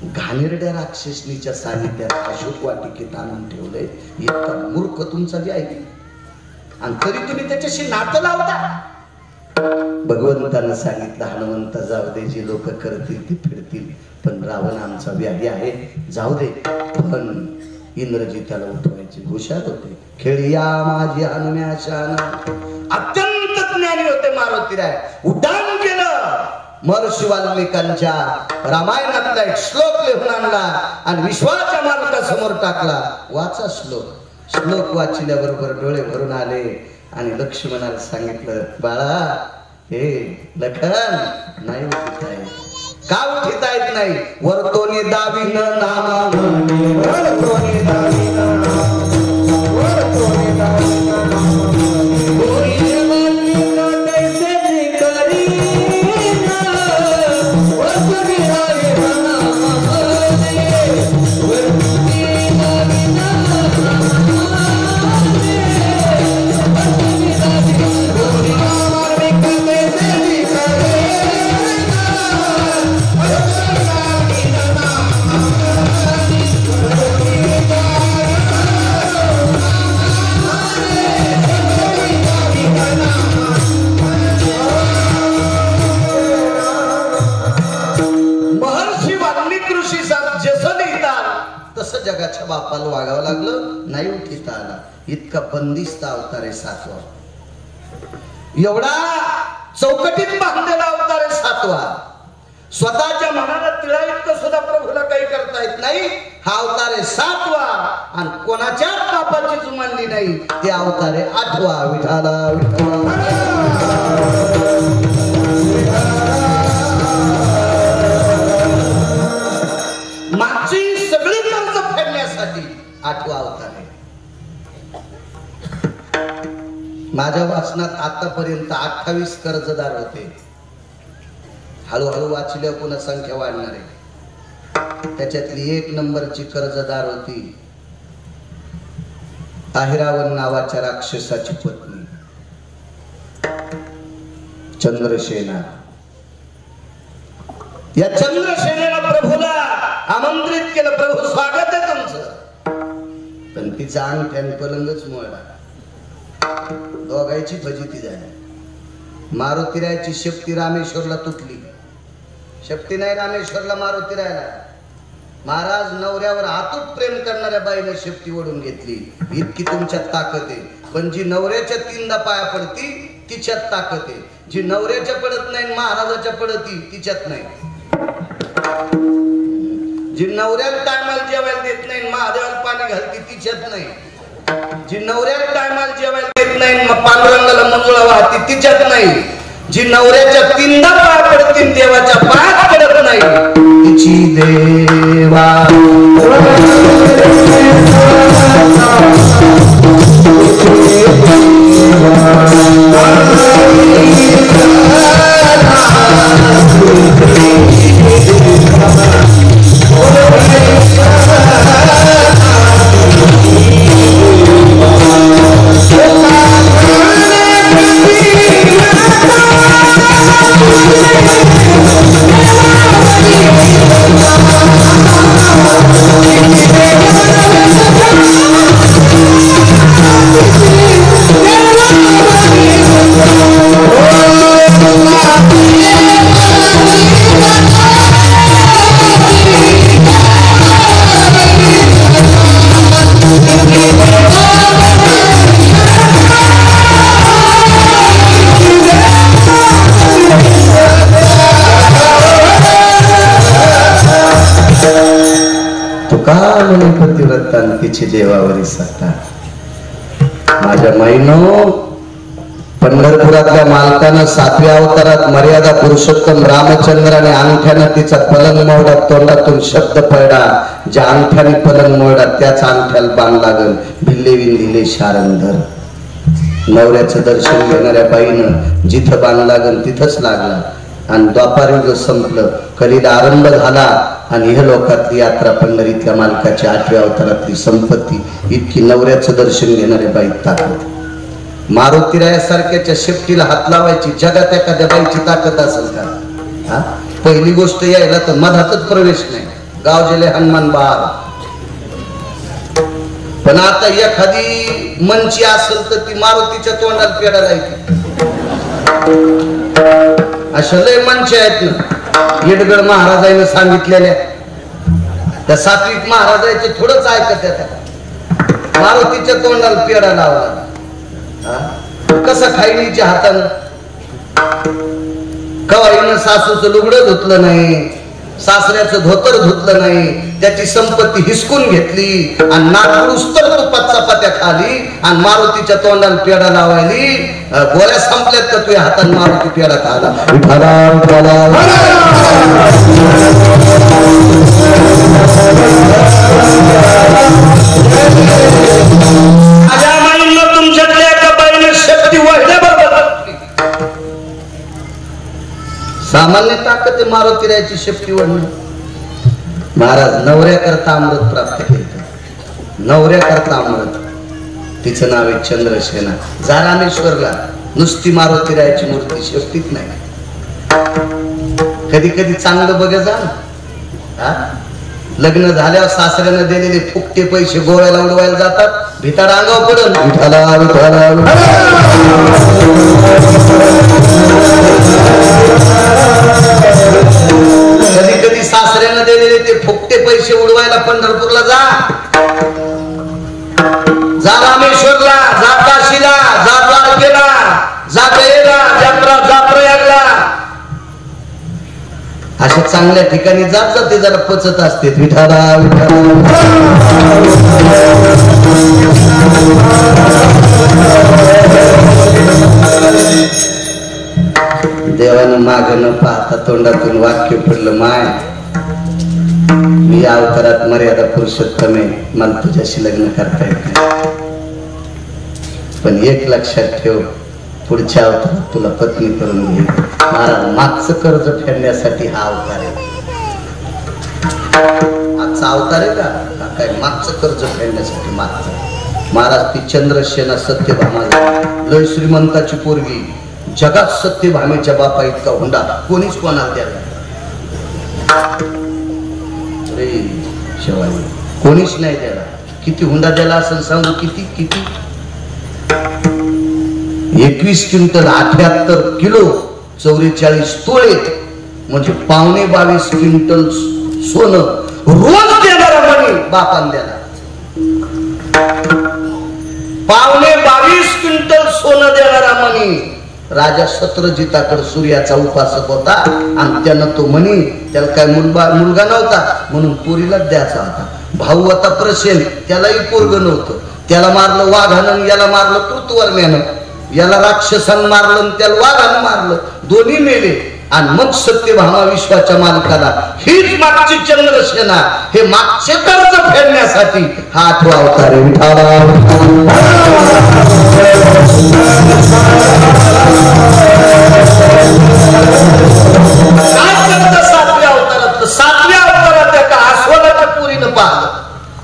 घाणेरड्या राक्षसनीच्या सानिध्यात अशोक वाटिकेत आणून ठेवलंय. इतका मूर्ख तुमचा व्याही आणि तरी तुम्ही त्याच्याशी नातं लावता. भगवंतानं सांगितलं हनुमंत जाऊ दे, जे लोक करतील ते फिरतील, पण रावण आमचा व्याही आहे जाऊ दे. पण इंद्रजी त्याला उठवायची हुशार होते. खेळिया माझी हनुम्या शान. अत्यंत ज्ञानी होते मारुतीराय. उड्डाण केलं महर्षी वाल्मिकांच्या रामायणातला एक श्लोक लिहून आणला आणि विश्वाच्या मालकासमोर टाकला. वाचा श्लोक वाचल्याबरोबर डोळे भरून आले आणि लक्ष्मणाला सांगितलं, बाळा हे लखन नाही उठित आहे. का उठित आहेत नाही? वर्तोनी दावीन नामा म्हणे, वर्तोनी दावीन वर्तोनी दावीन जगाच्या बापाला वागावं लागलं, नाही उठिता आला. इतका बंदिस्त अवतार आहे सातवा. एवढा चौकटीत बांधलेला अवतार आहे सातवा. स्वतःच्या मनाला तिळा इतकं सुद्धा प्रभूला काही करता येत नाही. हा अवतार आहे सातवा आणि कोणाच्या बापाची जुमानली नाही. ते अवतार आहे आठवा. विठाला मागची सगळी कर्ज फेडण्यासाठी आठवा अवतार आहे. माझ्या वाचनात आतापर्यंत 28 कर्जदार होते. हळूहळू वाचल्यावर पुन्हा संख्या वाढणार आहे. त्याच्यातली 1 नंबरची कर्जदार होती अहिरावण नावाच्या राक्षसाची पत्नी चंद्रसेना. या चंद्रसेनेला प्रभूला आमंत्रित केलं. प्रभू स्वागत आहे तुमचं. पण तिचा अंगठ्याने पलंगच मोडला. दोघांची फजिती झाली. मारुतीरायाची शेपटी रामेश्वरला तुटली. शेपटी नाही रामेश्वरला मारुतीरायाला. महाराज नवऱ्यावर अतूट प्रेम करणाऱ्या बाईने शेपटी ओढून घेतली. इतकी तुमच्यात ताकद आहे. पण जी नवऱ्याच्या 3दा पाया पडती तिच्यात ताकद आहे. जी नवऱ्याच्या पडत नाही महाराजाच्या पडती तिच्यात नाही. जी नवऱ्याला टायमाला जेवायला देत नाही महादेवाला पाणी घालती तिच्यात नाही. जी नवऱ्याला टायमाला जेवायला देत नाही पांडुरंगाला मंजुळा वाहती तिच्यात नाही. जी नवऱ्याच्या 3दा पाया पडतील देवाच्या पायात पडत नाही तिची देवा. पतिव्रतांतीची देवावरी सत्ता. माझ्या महिनो पंढरपुरातल्या मालकानं 7व्या अवतारात मर्यादा पुरुषोत्तम रामचंद्राने अंगठ्यानं तिचा पलंग मोडा. तोंडातून शब्द पडला. ज्या अंगठ्याने पलंग मोडा त्याच अंगठ्याला बाण लागल. भिल्ले विंदिले शारंधर. नवऱ्याचं दर्शन घेणाऱ्या बाईनं जिथं बाण लागल तिथंच लागला. आणि द्वापार युग संपलं. कलीला आरंभ झाला आणि ह्या लोकातली यात्रा पंढरीतल्या मालकाच्या 8व्या अवतारातली संपत्ती. इतकी नवऱ्याचं दर्शन घेणाऱ्या बाई ताकद. मारुतीरायासारख्याच्या शेपटीला हात लावायची जगात एखाद्या बाईची ताकद असेल का? पहिली गोष्ट यायला तर मधातच प्रवेश नाही. गाव जेले हनुमान बहार. पण आता एखादी मंची असेल तर ती मारुतीच्या तोंडाला पेडा जायची. अशा लय मंच आहेत ना. येडगड महाराजांनी सांगितलेल्या त्या सात्विक महाराजांचे थोडंच ऐकत येतात. मारुतीच्या तोंडाला पेडा लावला. कसं खाईनीच्या हातानं कवाईनं सासूचं लुगडं धुतलं नाही, सासऱ्याचं धोतर धुतलं नाही, त्याची संपत्ती हिसकून घेतली आणि नागपुरुष तर तुपात चपात्या खाली आणि मारुतीच्या तोंडाला पेढा लावायली. गोळ्या संपल्यात का तुझ्या हातात मारुती पेढा खाला? माझ्या माईनं तुमच्यातल्या एका बाईने शक्ती वाढल्याबरोबर सामान्य ताकद आहे मारुतीरायाची शक्ती वाढणं. महाराज नवऱ्याकरता अमृत प्राप्त केलं, नवऱ्याकरता अमृत. तिचं नाव आहे चंद्रसेना. जा रामेश्वरला, नुसती मारुतीरायाची मूर्ती शक्तीच नाही. कधी कधी चांगलं बघ जा. लग्न झाल्यावर सासऱ्यानं दिलेले फुकटे पैसे गोव्याला उडवायला जातात, भिताड अंगावर पडून कधी कधी सासऱ्यानं दिलेले ते फुकटे पैसे उडवायला पंढरपूरला जा, जा रामेश्वरला, जा काशीला, जा द्वारकेला, जा गयेला, जा प्रयागला. अशा चांगल्या ठिकाणी जात जाते जरा पचत असते. विठाला देवानं माग न पाहता तोंडातून वाक्य पडलं, माय मी या अवतारात मर्यादा पुरुषोत्तम आहे, मला तुझ्याशी लग्न करता येत नाही. पण एक लक्षात ठेव, पुढच्या अवतारात तुला पत्नी करून घे. महाराज मागचं कर्ज फेडण्यासाठी हा अवतार आहे. आजचा अवतार आहे का काय? मागचं कर्ज फेडण्यासाठी मागचं. महाराज ती चंद्रसेना सत्यभामा लय श्रीमंताची पोरगी, जगात सत्यभामेच्या बापा इतका हुंडा कोणीच कोणाला द्यायला शिवाजी कोणीच नाही द्यायला. किती हुंडा द्यायला असं सांगू? किती किती 21 क्विंटल 78 किलो 44 तोळे म्हणजे 22.5 क्विंटल सोनं रोज देणारा म्हणे बापान द्यायला. 22.5 क्विंटल सोनं देणारा म्हणे. राजा शत्रुजिताकडे सूर्याचा उपासक होता आणि त्यानं तो म्हणे, त्याला काय मुलगा नव्हता म्हणून पोरीलाच द्यायचा होता. भाऊ होता प्रसेन, त्यालाही पोरग नव्हतं. त्याला मारलं वाघानं, याला मारलं कृतवर्म्यानं. याला राक्षसानं मारलं, त्याला वाघानं मारलं, दोन्ही मेले. आणि मग सत्यभामा विश्वाच्या मालकाला हीच मागची चंद्रसेना, हे मागचे कर्ज फेडण्यासाठी हा 8वा अवतार आहे. सातव्या अवतारात एका अस्वलाच्या पुरीनं पाहिलं.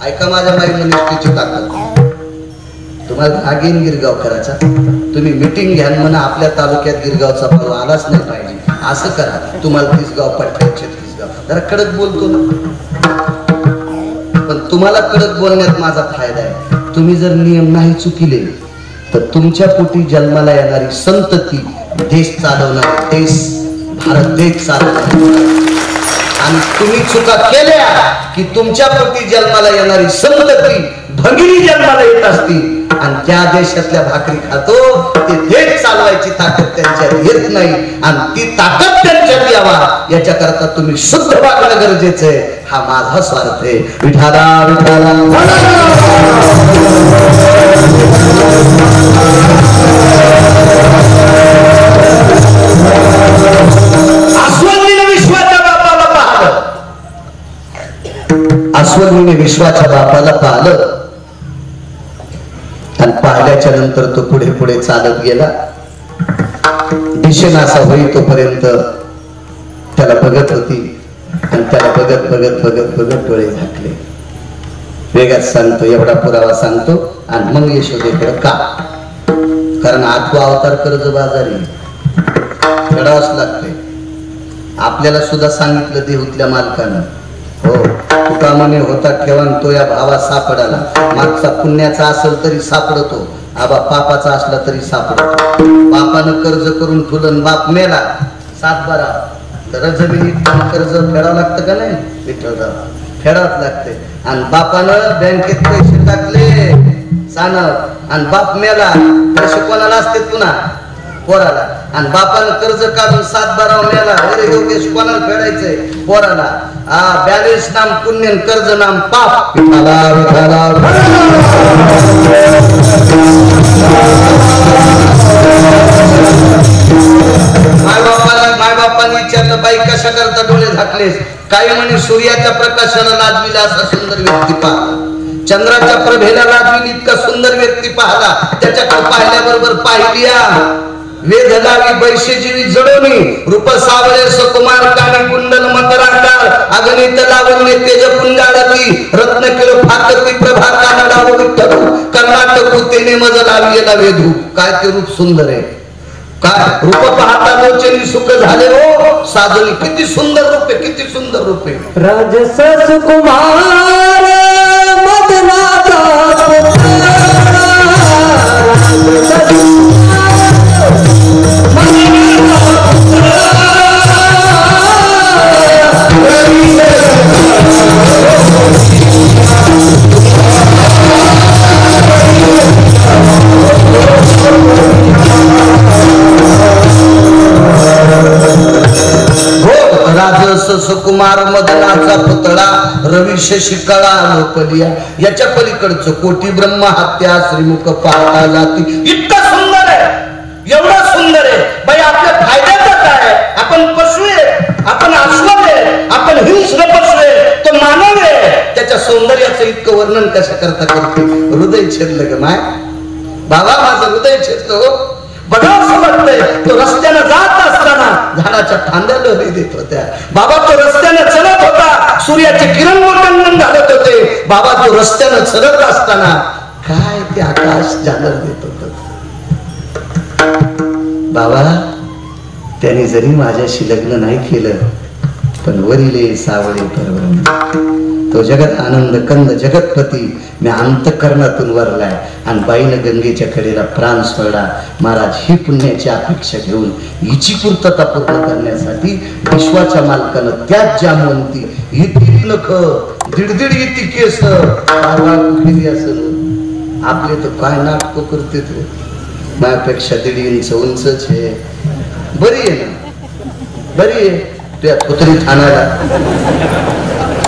ऐका माझ्या माईनं निष्ठेची ताकद. तुम्हाला भाग येईन गिरगाव करायचा, तुम्ही मिटिंग घ्या म्हणा आपल्या तालुक्यात गिरगावचा भाव आलाच नाही पाहिजे, असं करा. तुम्हाला 30 गाव पट्ट्यात 36 गाव. जरा कडक बोलतो ना, पण तुम्हाला कडक बोलण्यात माझा फायदा आहे. तुम्ही जर नियम नाही चुकिले तर तुमच्या पोटी जन्माला येणारी संतती देश चालवणार, देश भारत देश चालवणार. आणि तुम्ही चुका केल्या की तुमच्या पोटी जन्माला येणारी संतती भगिनी जन्माला येत असती आणि त्या देशातल्या भाकरी खातो. ते देश चालवायची ताकद त्यांच्यात येत नाही आणि ती ताकद त्यांच्यात यावा याच्याकरता तुम्ही शुद्ध वागणं गरजेचं आहे. हा माझा स्वार्थ आहे. विठाला विठाला अस्वलीने विश्वाच्या बापाला पाहिलं आणि पाहिल्याच्या नंतर तो पुढे पुढे चालत गेला. दिशेना असा होई तोपर्यंत त्याला बघत होती आणि त्याला बघत बघत बघत बघत डोळे झाकले. वेगात सांगतो, एवढा पुरावा सांगतो आणि मग यशोदेकडे का? कारण 8वा अवतार कर्ज बाजारी फेडावंच लागते. आपल्याला सुद्धा सांगितलं देहूतल्या मालकानं, हो तुका म्हणे होता ठेवा तो या भावा सापडाला. मागचा पुण्याचा असेल तरी सापडतो, आबा पापाचा असला तरी सापडतो. बापानं कर्ज करून ठुलन, बाप मेला 7-12 तर जमिनीत कर्ज फेडावं लागतं का नाही? विठ्ठलराव फेडावंच लागते. आणि बापानं बँकेत पैसे टाकले सानव आणि बाप मेला, पैसे कोणाला असते? पुन्हा पोराला, आणि बापानं कर्ज काढून 7-12 मेला. अरे योगेश कोणाला फेडायचंय पोराला? बॅलेन्स नाम पुण्य, कर्ज नाम पाप. मायबापाने विचारलं, बाई कशा करता डोळे झाकलेस? काही म्हणे सूर्याच्या प्रकाशाला लाजविला असा सुंदर व्यक्ती पाहला, चंद्राच्या प्रभेला लाजविली इतका सुंदर व्यक्ती पाहला. त्याच्याकडे पाहिल्याबरोबर पाहिलिया वेद लावी बैशेजीवी जडोनी रूप सावळे सुकुमार कानी कुंडल मकराकार अगणित लावण्य तेज पुंजाळती रत्न किलो फाकती प्रभा कानडा विठ्ठल कर्नाटक तेने मज लाविला वेधू. काय ते रूप सुंदर आहे, काय रूप पाहता लोचनी सुख झाले हो साजनी. किती सुंदर रूप आहे, किती सुंदर रूप आहे. राजस सुकुमार मदनाचा राजस सुकुमार मदनाचा पुतळा रवी शशिकळा लोकलिया. याच्या पलीकडचं कोटी ब्रह्म हत्या श्रीमुख पाहता जाती. इतका सुंदर आहे, एवढा सुंदर आहे. बाई आपल्या फायद्याचं काय? आपण पशु आहे, आपण अश्व आहे, आपण हिंस्र पशु आहे, तो मानव आहे. त्याच्या सौंदर्याचं इतकं वर्णन कशा करता करते? हृदय छेदलं ग माय बाबा, माझं हृदय छेदतो. बघा असं वाटतंय तो रस्त्यानं जात असताना झाडाच्या फांद्या लहरी देत होत्या. बाबा तो रस्त्यानं चलत होता, सूर्याचे किरण वंदन घालत होते. बाबा तो रस्त्यानं चलत असताना काय ते आकाश जागर देत होत. बाबा त्याने जरी माझ्याशी लग्न नाही केलं, पण वरिले सावळे परब्रह्म तो जगत आनंद कंद जगतपती मी अंतःकरणातून वरलाय. आणि बाईनं गंगेच्या कडेला प्राण सोडला. महाराज ही पुण्याची अपेक्षा घेऊन हिची पूर्तता पूर्ण करण्यासाठी विश्वाच्या मालकानं त्याच जामवंती इतकी नख दीड इतकी केस केली असेल. आपले तर काय नाटक करते तू, माझ्यापेक्षा 1.5 इंच उंचच आहे. बरी आहे ना, बरी आहे तुझ्या कुत्री ठाण्याला.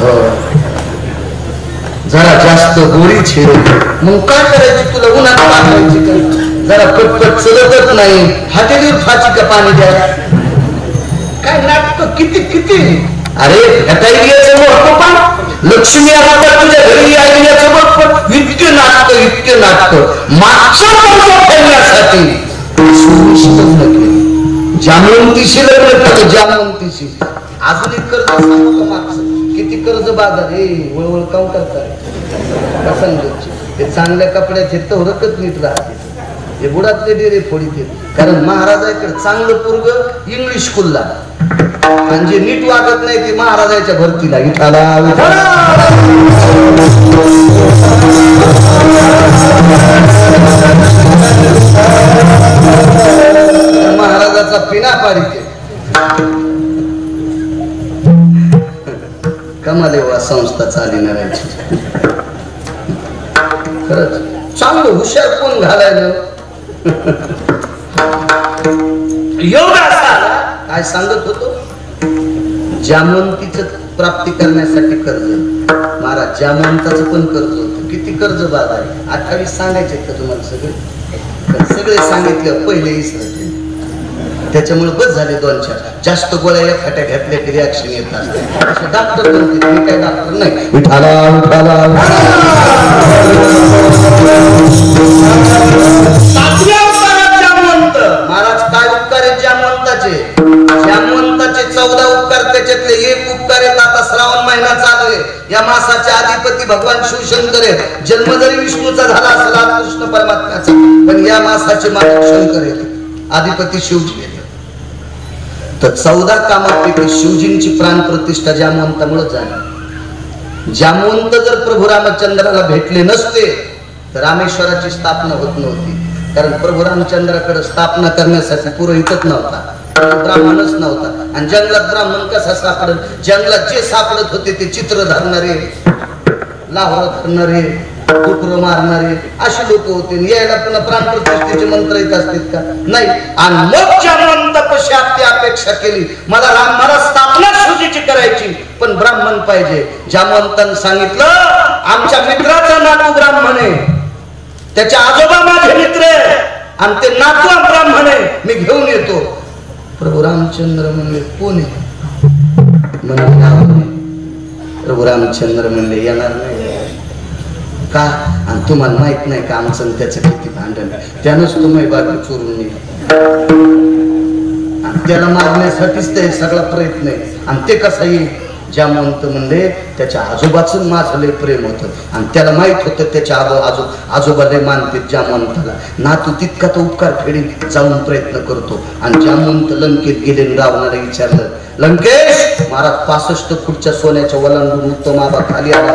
हो जरा जास्त गोळीच आहे, मग काय करायची? तुला उन्हात टाकायची का? जरा पटपट चलतच नाही, हातेलीवर फाची का पाणी द्या. काय नाटक किती किती. अरे भेटायला यायचं मोठं पण लक्ष्मी आता तुझ्या घरी आली याचं मोठं. इतके नाटक, इतके नाटक मागच्या वर्ष फेडण्यासाठी जामवंतीशी लग्न केलं. जामवंतीशी अजून एक कर्ज सांगतो मागचं. किती कर्ज बाजार हे वळवळ काऊन करताय पसंतीचे. ते चांगल्या कपड्याचे तवरकच नीट राहते, हे बुडातले डेरे फोडीत. कारण महाराजाकडे चांगलं पोरग इंग्लिश स्कूलला, आणि जे नीट वागत नाही ते महाराजाच्या भरतीला. इठाला महाराजाचा पिना पाडीते. कमालेवा संस्था चालणाऱ्याची खरंच चांगलं हुशार कोण घालायला. योग असा काय सांगत होतो, जामवंतीच प्राप्ती करण्यासाठी कर्ज. महाराज जामवंताचं पण कर्ज होतं. किती कर्ज बाद आहे? 28 सांगायचे का तुम्हाला सगळे? सगळे सांगितले पहिले इसरते. त्याच्यामुळे बस झाले 2-4. जास्त गोळ्या एखाद्या घेतल्या की रिॲक्शन येतात. डॉक्टर म्हणते, मी काय डॉक्टर नाही. विठाला विठाला. जामवंत महाराज काय उपकार आहेत जामवंताचे? जामवंताचे 14 उपकार, त्याच्यातले एक उपकार आहेत. आता श्रावण महिना चालू आहे, या मासाचे अधिपती भगवान शिवशंकर आहेत. जन्म जरी विष्णूचा झाला असला कृष्ण परमात्म्याचा, पण या मासाचे मालक शंकर आहेत, अधिपती शिवजी आहेत. तर 14 कामापैकी शिवजींची प्राण प्रतिष्ठा जामवंतामुळे झाली. जामवंत जर प्रभू रामचंद्राला भेटले नसते तर रामेश्वराची स्थापना होत नव्हती. कारण प्रभू रामचंद्राकडे स्थापना करण्यासाठी पुरोहितच नव्हता, ब्राह्मणच नव्हता. आणि जंगलात ब्राह्मण कसा सापडत? जंगलात जे सापडत होते ते चित्र धरणारे, लाहोर धरणारे, कुत्र मारणारे अशी लोक होते यायला पुन्हा प्राणप्रतिष्ठेचे मंत्र येत असतील का नाही आणि मग जामवंतापाशी आपली अपेक्षा केली मला स्थापना शिवजीची करायची पण ब्राह्मण पाहिजे जामवंतानं सांगितलं आमच्या मित्राचा नातू ब्राह्मण आहे त्याचे आजोबा माझे मित्र आहे आणि ते नातू ब्राह्मण आहे मी घेऊन येतो प्रभू रामचंद्र म्हणले कोण आहे प्रभू रामचंद्र म्हणले येणार नाही का आणि तुम्हाला माहित नाही का आमचं त्याचं किती भांडण त्यानंच तुम्ही बाकी चोरून नेली त्याला मारण्यासाठीच ते सगळा प्रयत्न आहे आणि ते कसं येईल जामवंत म्हणले त्याच्या आजोबाचं माझं लय प्रेम होतं आणि त्याला माहित होतं त्याच्या आजोबा लय मानते जामवंताला नातू तितका तो उपकार फेडी जाऊन प्रयत्न करतो आणि जामवंत लंकेत गेले रावणाला विचारलं लंकेश महाराज 65 फूटच्या सोन्याच्या वलांडून उत्तम आबा खाली आला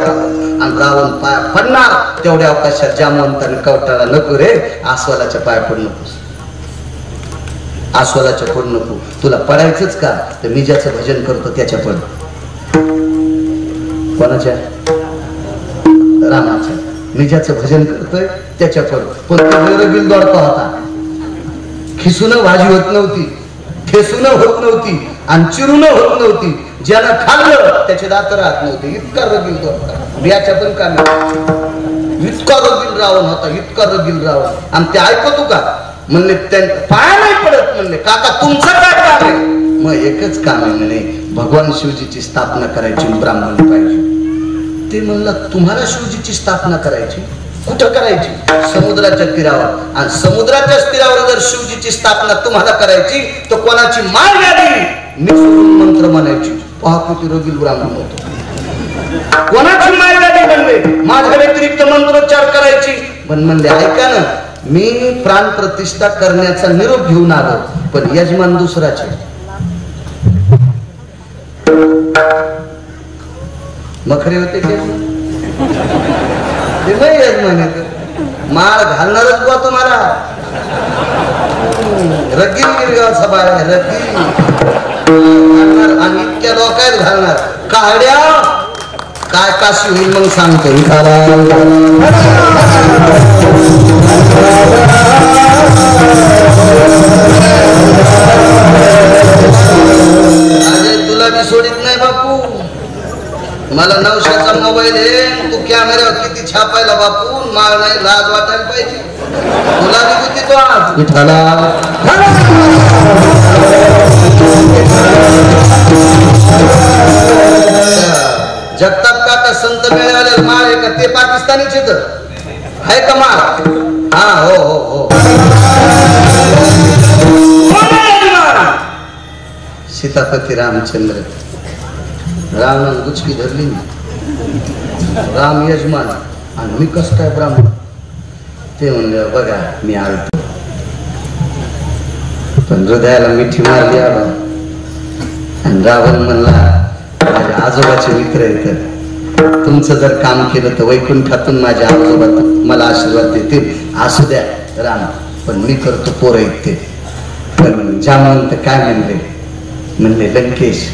आणि रावण पाया पडणार तेवढ्या अवकाशात जामवंताने कवटाळा नको रे आस्वालाच्या पाया पड नकोस आस्वालाच्या पड नको तुला पडायचंच का तर मी ज्याचं भजन करतो त्याच्या पड कोणाच्या रामाच्या मी ज्याचं भजन करतोय त्याच्या पड पण तो बिल दोडका होता खिसून भाजी होत नव्हती ठेसून होत नव्हती आणि चिरून होत नव्हती ज्यानं खाल्लं त्याचे दात राहत नव्हते इतका रगील दोडका बियाच्या पण कामी इतका रगील रावण होता इतका रगील रावण आणि ते ऐकतो का म्हणले पाया नाही पडत म्हणले काका तुमचं काय काम आहे मग एकच काम आहे म्हणे भगवान शिवजीची स्थापना करायची ब्राह्मण पाहिजे ते म्हणलं तुम्हाला शिवजीची स्थापना करायची कुठं करायची समुद्राच्या तीरावर आणि समुद्राच्या तीरावर जर शिवजीची स्थापना तुम्हाला करायची तर कोणाची माय गाडी निसरून मंत्र म्हणायची पहा किती रोगील ब्राह्मण होतो कोणाची माय गाडी म्हणले माझ्या व्यतिरिक्त मंत्रोच्चार करायची पण म्हणले ऐका ना मी प्राण प्रतिष्ठा करण्याचा निरोप घेऊन आलो पण यजमान दुसराचे मखरे होते ते नाही यजमान माळ घालणारच बुवा तुम्हाला रगील गिरगावचा बाळ रगील घालणार आणि इतक्या लोकांत घालणार काड्या काय काशी होईल मग सांगतो तुला मी सोडित नाही बापू मला 900चा मोबाईल आहे तू कॅमेऱ्यावर किती छापायला बापू माळ नाही लाज वाटायला पाहिजे तुला बी किती तो आज विठाला जगताप काका संत मेळाव्याला माळ आहे का ते पाकिस्तानीच येत आहे का माळ हा हो हो हो सीतापती रामचंद्र रावणानं गुचकी धरली राम यजमान आणि मी कस काय ब्राह्मण ते म्हणलं बघा मी आलतो पण हृदयाला मिठी मारली आला आणि रावण म्हणला माझ्या आजोबाचे मित्र आहेत तुमचं जर काम केलं तर वैकुंठातून माझ्या आजोबा मला आशीर्वाद देतील असू द्या राम पण मी करतो पोरं आहेत ते पण जामवंत काय म्हणले लंकेश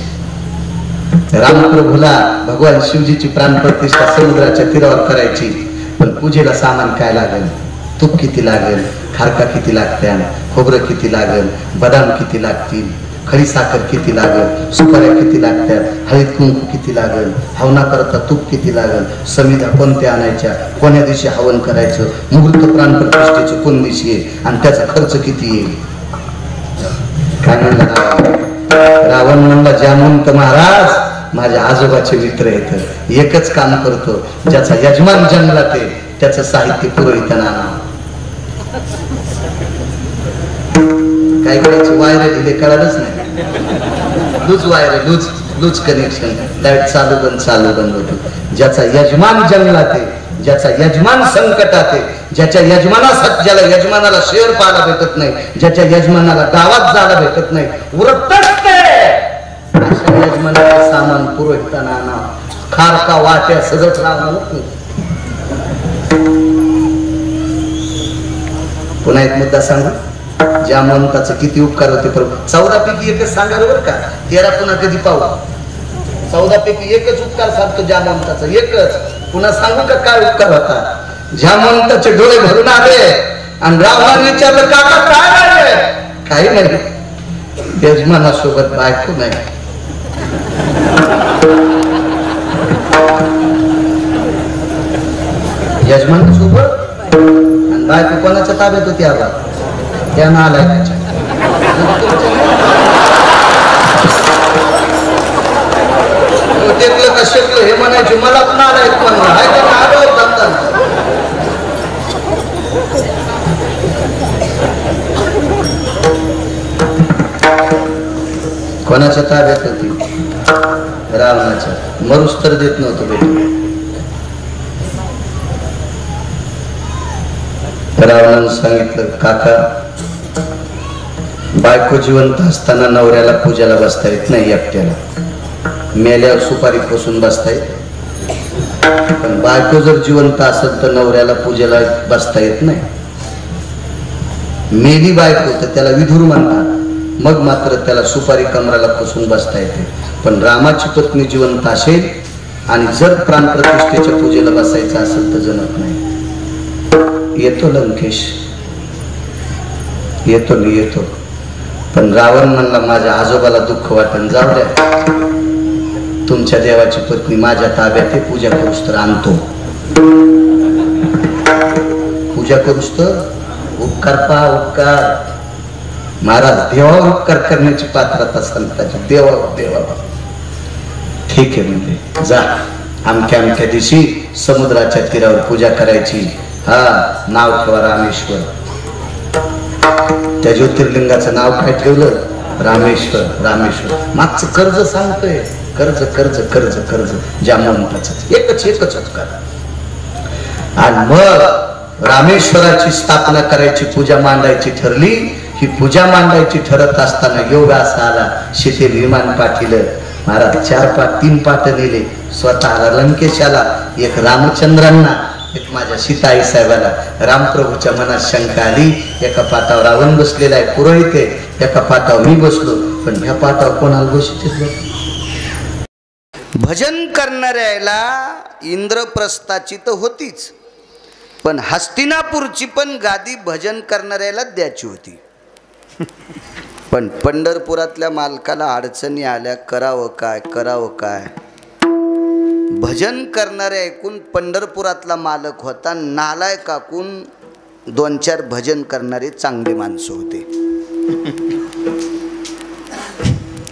रामप्रभूला भगवान शिवजीची प्राणप्रतिष्ठा समुद्राच्या तीरावर करायची पण पूजेला सामान काय लागेल तूप किती लागेल खारका किती लागत्या खोबरं किती लागेल बदाम किती लागतील खडी साखर किती लागेल सुपाऱ्या किती लागतात हळद कुंकू किती लागेल हवना करता तूप किती लागेल समिधा कोणत्या आणायच्या कोण्या दिवशी हवन करायचं मुहूर्त प्राणप्रतिष्ठेचे कोण दिवशी आहे आणि त्याचा खर्च किती येईल काय म्हणलं रावण म्हणला जामवंत महाराज माझ्या आजोबाचे मित्र आहेत एकच काम करतो ज्याचा यजमान जंगलात आहे त्याचं साहित्य पुरोहितांना काय करायचे वायर दिले कळालंच नाही loose wire loose connection light चालू बंद होतो ज्याचा यजमान जंगलात आहे ज्याचा यजमान संकटात आहे ज्याच्या यजमानासाठी ज्याला यजमानाला शेअर पाहायला भेटत नाही ज्याच्या यजमानाला गावात जायला भेटत नाही उरत अशा यजमानाचे सामान पुरोहितांना आणा खारका वाट्या सगळं राहणार पुन्हा एक मुद्दा सांगू जामवंताचं किती उपकार होते पण 14 पैकी एकच सांगा बरं का 13 पुन्हा कधी पाहू 14 पैकी एकच उपकार सांगतो जामवंताचा एकच पुन्हा सांगू का काय उपकार होता जामवंताचे डोळे भरून आले आणि रामाने विचारलं काका काय झाले? काही नाही, यजमानासोबत बायको नाही. यजमानासोबत आणि बायको कोणाच्या ताब्यात होती? आबा त्यानं आलाय त्याच्या. टेकलं का शेकलं हे म्हणायचे, मला पण आलाय म्हणलं आहे का आलो जातात. कोणाच्या ताब्यात होती? रावणाच्या. मरूस तर देत नव्हतं बेटी. रावणानं सांगितलं काका बायको जिवंत असताना नवऱ्याला पूजाला बसता येत नाही एकट्याला, मेल्यावर सुपारी पोसून बसता येत. पण बायको जर जिवंत असेल तर नवऱ्याला पूजेला बसता येत नाही. मेली बायको तर त्याला विधूर म्हणतात, मग मात्र त्याला सुपारी कमराला पोसून बसता येते. पण रामाची पत्नी जिवंत असेल आणि जर प्राणप्रतिष्ठेच्या पूजेला बसायचं असेल तर जमत नाही. येतो लंकेश, येतो मी येतो. पण रावण म्हणला माझ्या आजोबाला दुःख वाटण, जाऊ द्या तुमच्या देवाची पत्नी माझ्या ताब्यात आहे, पूजा करूस तर आणतो. पूजा करूस तर उपकार पा उपकार. महाराज देवावर उपकार करण्याची पात्रता संताची. देवा ठीक आहे म्हणते, जा आमच्या दिवशी समुद्राच्या तीरावर पूजा करायची. हा नाव ठेवा रामेश्वर. त्या ज्योतिर्लिंगाचं नाव काय ठेवलं? रामेश्वर. रामेश्वर मागचं कर्ज सांगतोय, कर्ज कर्ज कर्ज कर्ज जामवंताचं एकच उपकार. आणि मग रामेश्वराची स्थापना करायची, पूजा मांडायची ठरली. ही पूजा मांडायची ठरत असताना योग असा आला, शितेल विमान पाठिलं. महाराज 3 पाठ नेले, स्वतःला लंकेशाला, एक रामचंद्रांना, एक माझ्या सीताई साहेबाला. रामप्रभूच्या मनात शंका आली, एका पाटावर रावण बसलेला आहे पुरोहित आहे, एका पाटावर मी बसलो, पण ह्या पाटावर कोणाला बसत? भजन करणाऱ्याला इंद्रप्रस्थाची तर होतीच, पण हस्तिनापूरची पण गादी भजन करणाऱ्याला द्यायची होती. पण पंढरपुरातल्या मालकाला अडचणी आल्या, करावं काय. भजन करणारे ऐकून पंढरपुरातला मालक होता नालायक काकून 2-4 भजन करणारे चांगले माणसं होते.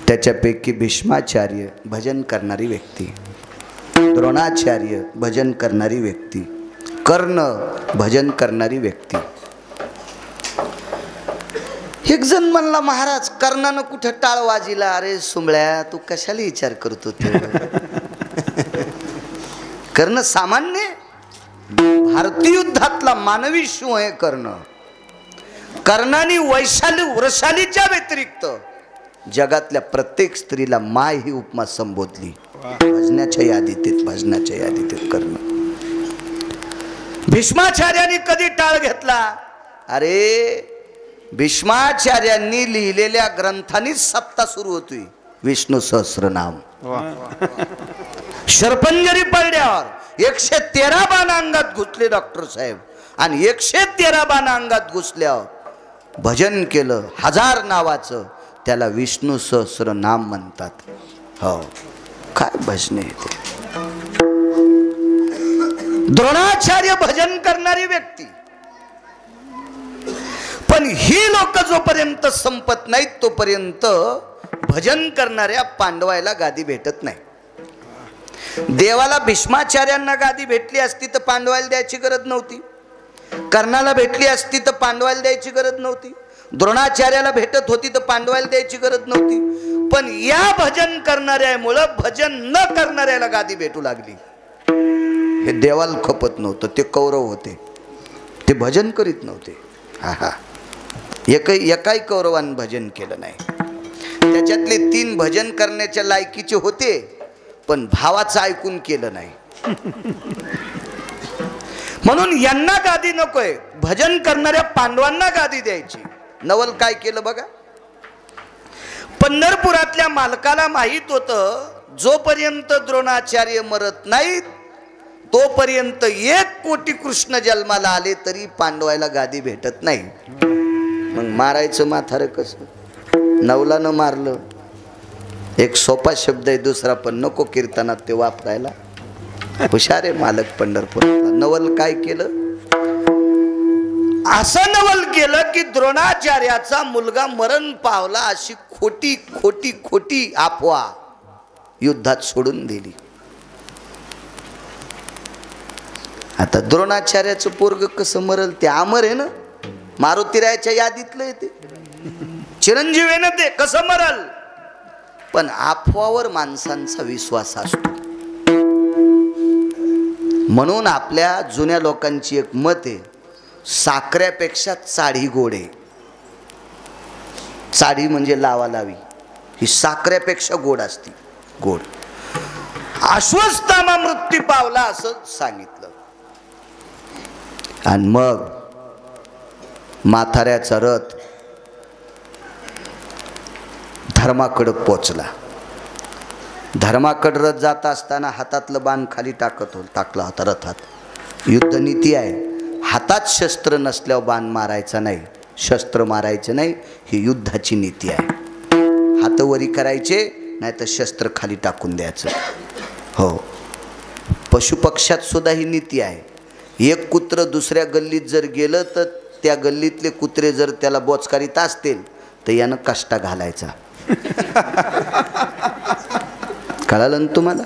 त्याच्यापैकी भीष्माचार्य भजन करणारी व्यक्ती, द्रोणाचार्य भजन करणारी व्यक्ती, कर्ण भजन करणारी व्यक्ती. एक जण म्हणला महाराज कर्णानं कुठं टाळ वाजिला? अरे सुंबळ्या तू कशाला विचार करतो? कर्ण सामान्य भारतीय युद्धातला मानवी शिव आहे कर्ण. कर्णाने वैशालीच्या व्यतिरिक्त जगातल्या प्रत्येक स्त्रीला माय ही उपमा संबोधली. भजनाच्या यादीत कर्ण. भीष्माचार्यांनी कधी टाळ घेतला? अरे भीष्माचार्यांनी लिहिलेल्या ग्रंथांनीच सप्ताह सुरू होती. विष्णू सहस्रनाम. शरपंजरी पडल्यावर 113 बाण अंगात घुसले डॉक्टर साहेब, आणि 113 बाण अंगात घुसल्यावर भजन केलं 1000 नावाचं, त्याला विष्णू सहस्रनाम म्हणतात. हो काय भजने ते. द्रोणाचार्य भजन करणारी व्यक्ती. पण ही लोक जोपर्यंत संपत नाहीत तोपर्यंत भजन करणाऱ्या पांडवायला गादी भेटत नाही. देवाला भीष्माचार्यांना गादी भेटली असती तर पांडवायला द्यायची गरज नव्हती. कर्णाला भेटली असती तर पांडवायला द्यायची गरज नव्हती. द्रोणाचार्याला भेटत होती तर पांडवायला द्यायची गरज नव्हती. पण या भजन करणाऱ्यामुळं भजन न करणाऱ्याला गादी भेटू लागली. हे देवाला खपत नव्हतं. ते कौरव होते, ते भजन करीत नव्हते. एकाही कौरवानं भजन केलं नाही. त्याच्यातले 3 भजन करण्याच्या लायकीचे होते, पण भावाचं ऐकून केलं नाही. म्हणून यांना गादी नकोय, भजन करणाऱ्या पांडवांना गादी द्यायची. नवल काय केलं बघा. पंढरपुरातल्या मालकाला माहित होतं जोपर्यंत द्रोणाचार्य मरत नाहीत, तोपर्यंत 1 कोटी कृष्ण जन्माला आले तरी पांडवायला गादी भेटत नाही. मग मारायचं म्हातारं कसं? नवलानं मारलं. एक सोपा शब्द आहे, दुसरा पण नको कीर्तनात ते वापरायला. हुशार आहे मालक पंढरपूरला. नवल काय केलं? असं नवल केलं की द्रोणाचार्याचा मुलगा मरण पावला अशी खोटी खोटी खोटी अफवा युद्धात सोडून दिली. आता द्रोणाचार्याचं पोरग कसं मरल? ते अमर आहे ना, मारुतीरायाच्या यादीतलं आहे, ते चिरंजीव आहे ना, ते कसं मरल? पण अफवावर माणसांचा विश्वास असतो. म्हणून आपल्या जुन्या लोकांची एक मत आहे, साखऱ्यापेक्षा चाळी गोड आहे. चाळी म्हणजे लावालावी, ही साखऱ्यापेक्षा गोड असते. गोड. अश्वत्थामा मृत्यू पावला असं सांगितलं. आणि मग म्हाताऱ्याचा रथ धर्माकडे पोचला. धर्माकडे रथ जात असताना हातातलं बाण खाली टाकला होता रथात. युद्धनीती आहे, हातात शस्त्र नसल्यावर बाण मारायचा नाही, शस्त्र मारायचं नाही, ही युद्धाची नीती आहे. हात वरी करायचे, नाही तर शस्त्र खाली टाकून द्यायचं. हो, पशुपक्ष्यात सुद्धा ही नीती आहे. एक कुत्र दुसऱ्या गल्लीत जर गेलं तर त्या गल्लीतले कुत्रे जर त्याला बोचकारीत असतील तर यानं कष्टा घालायचा. कळालं ना तुम्हाला?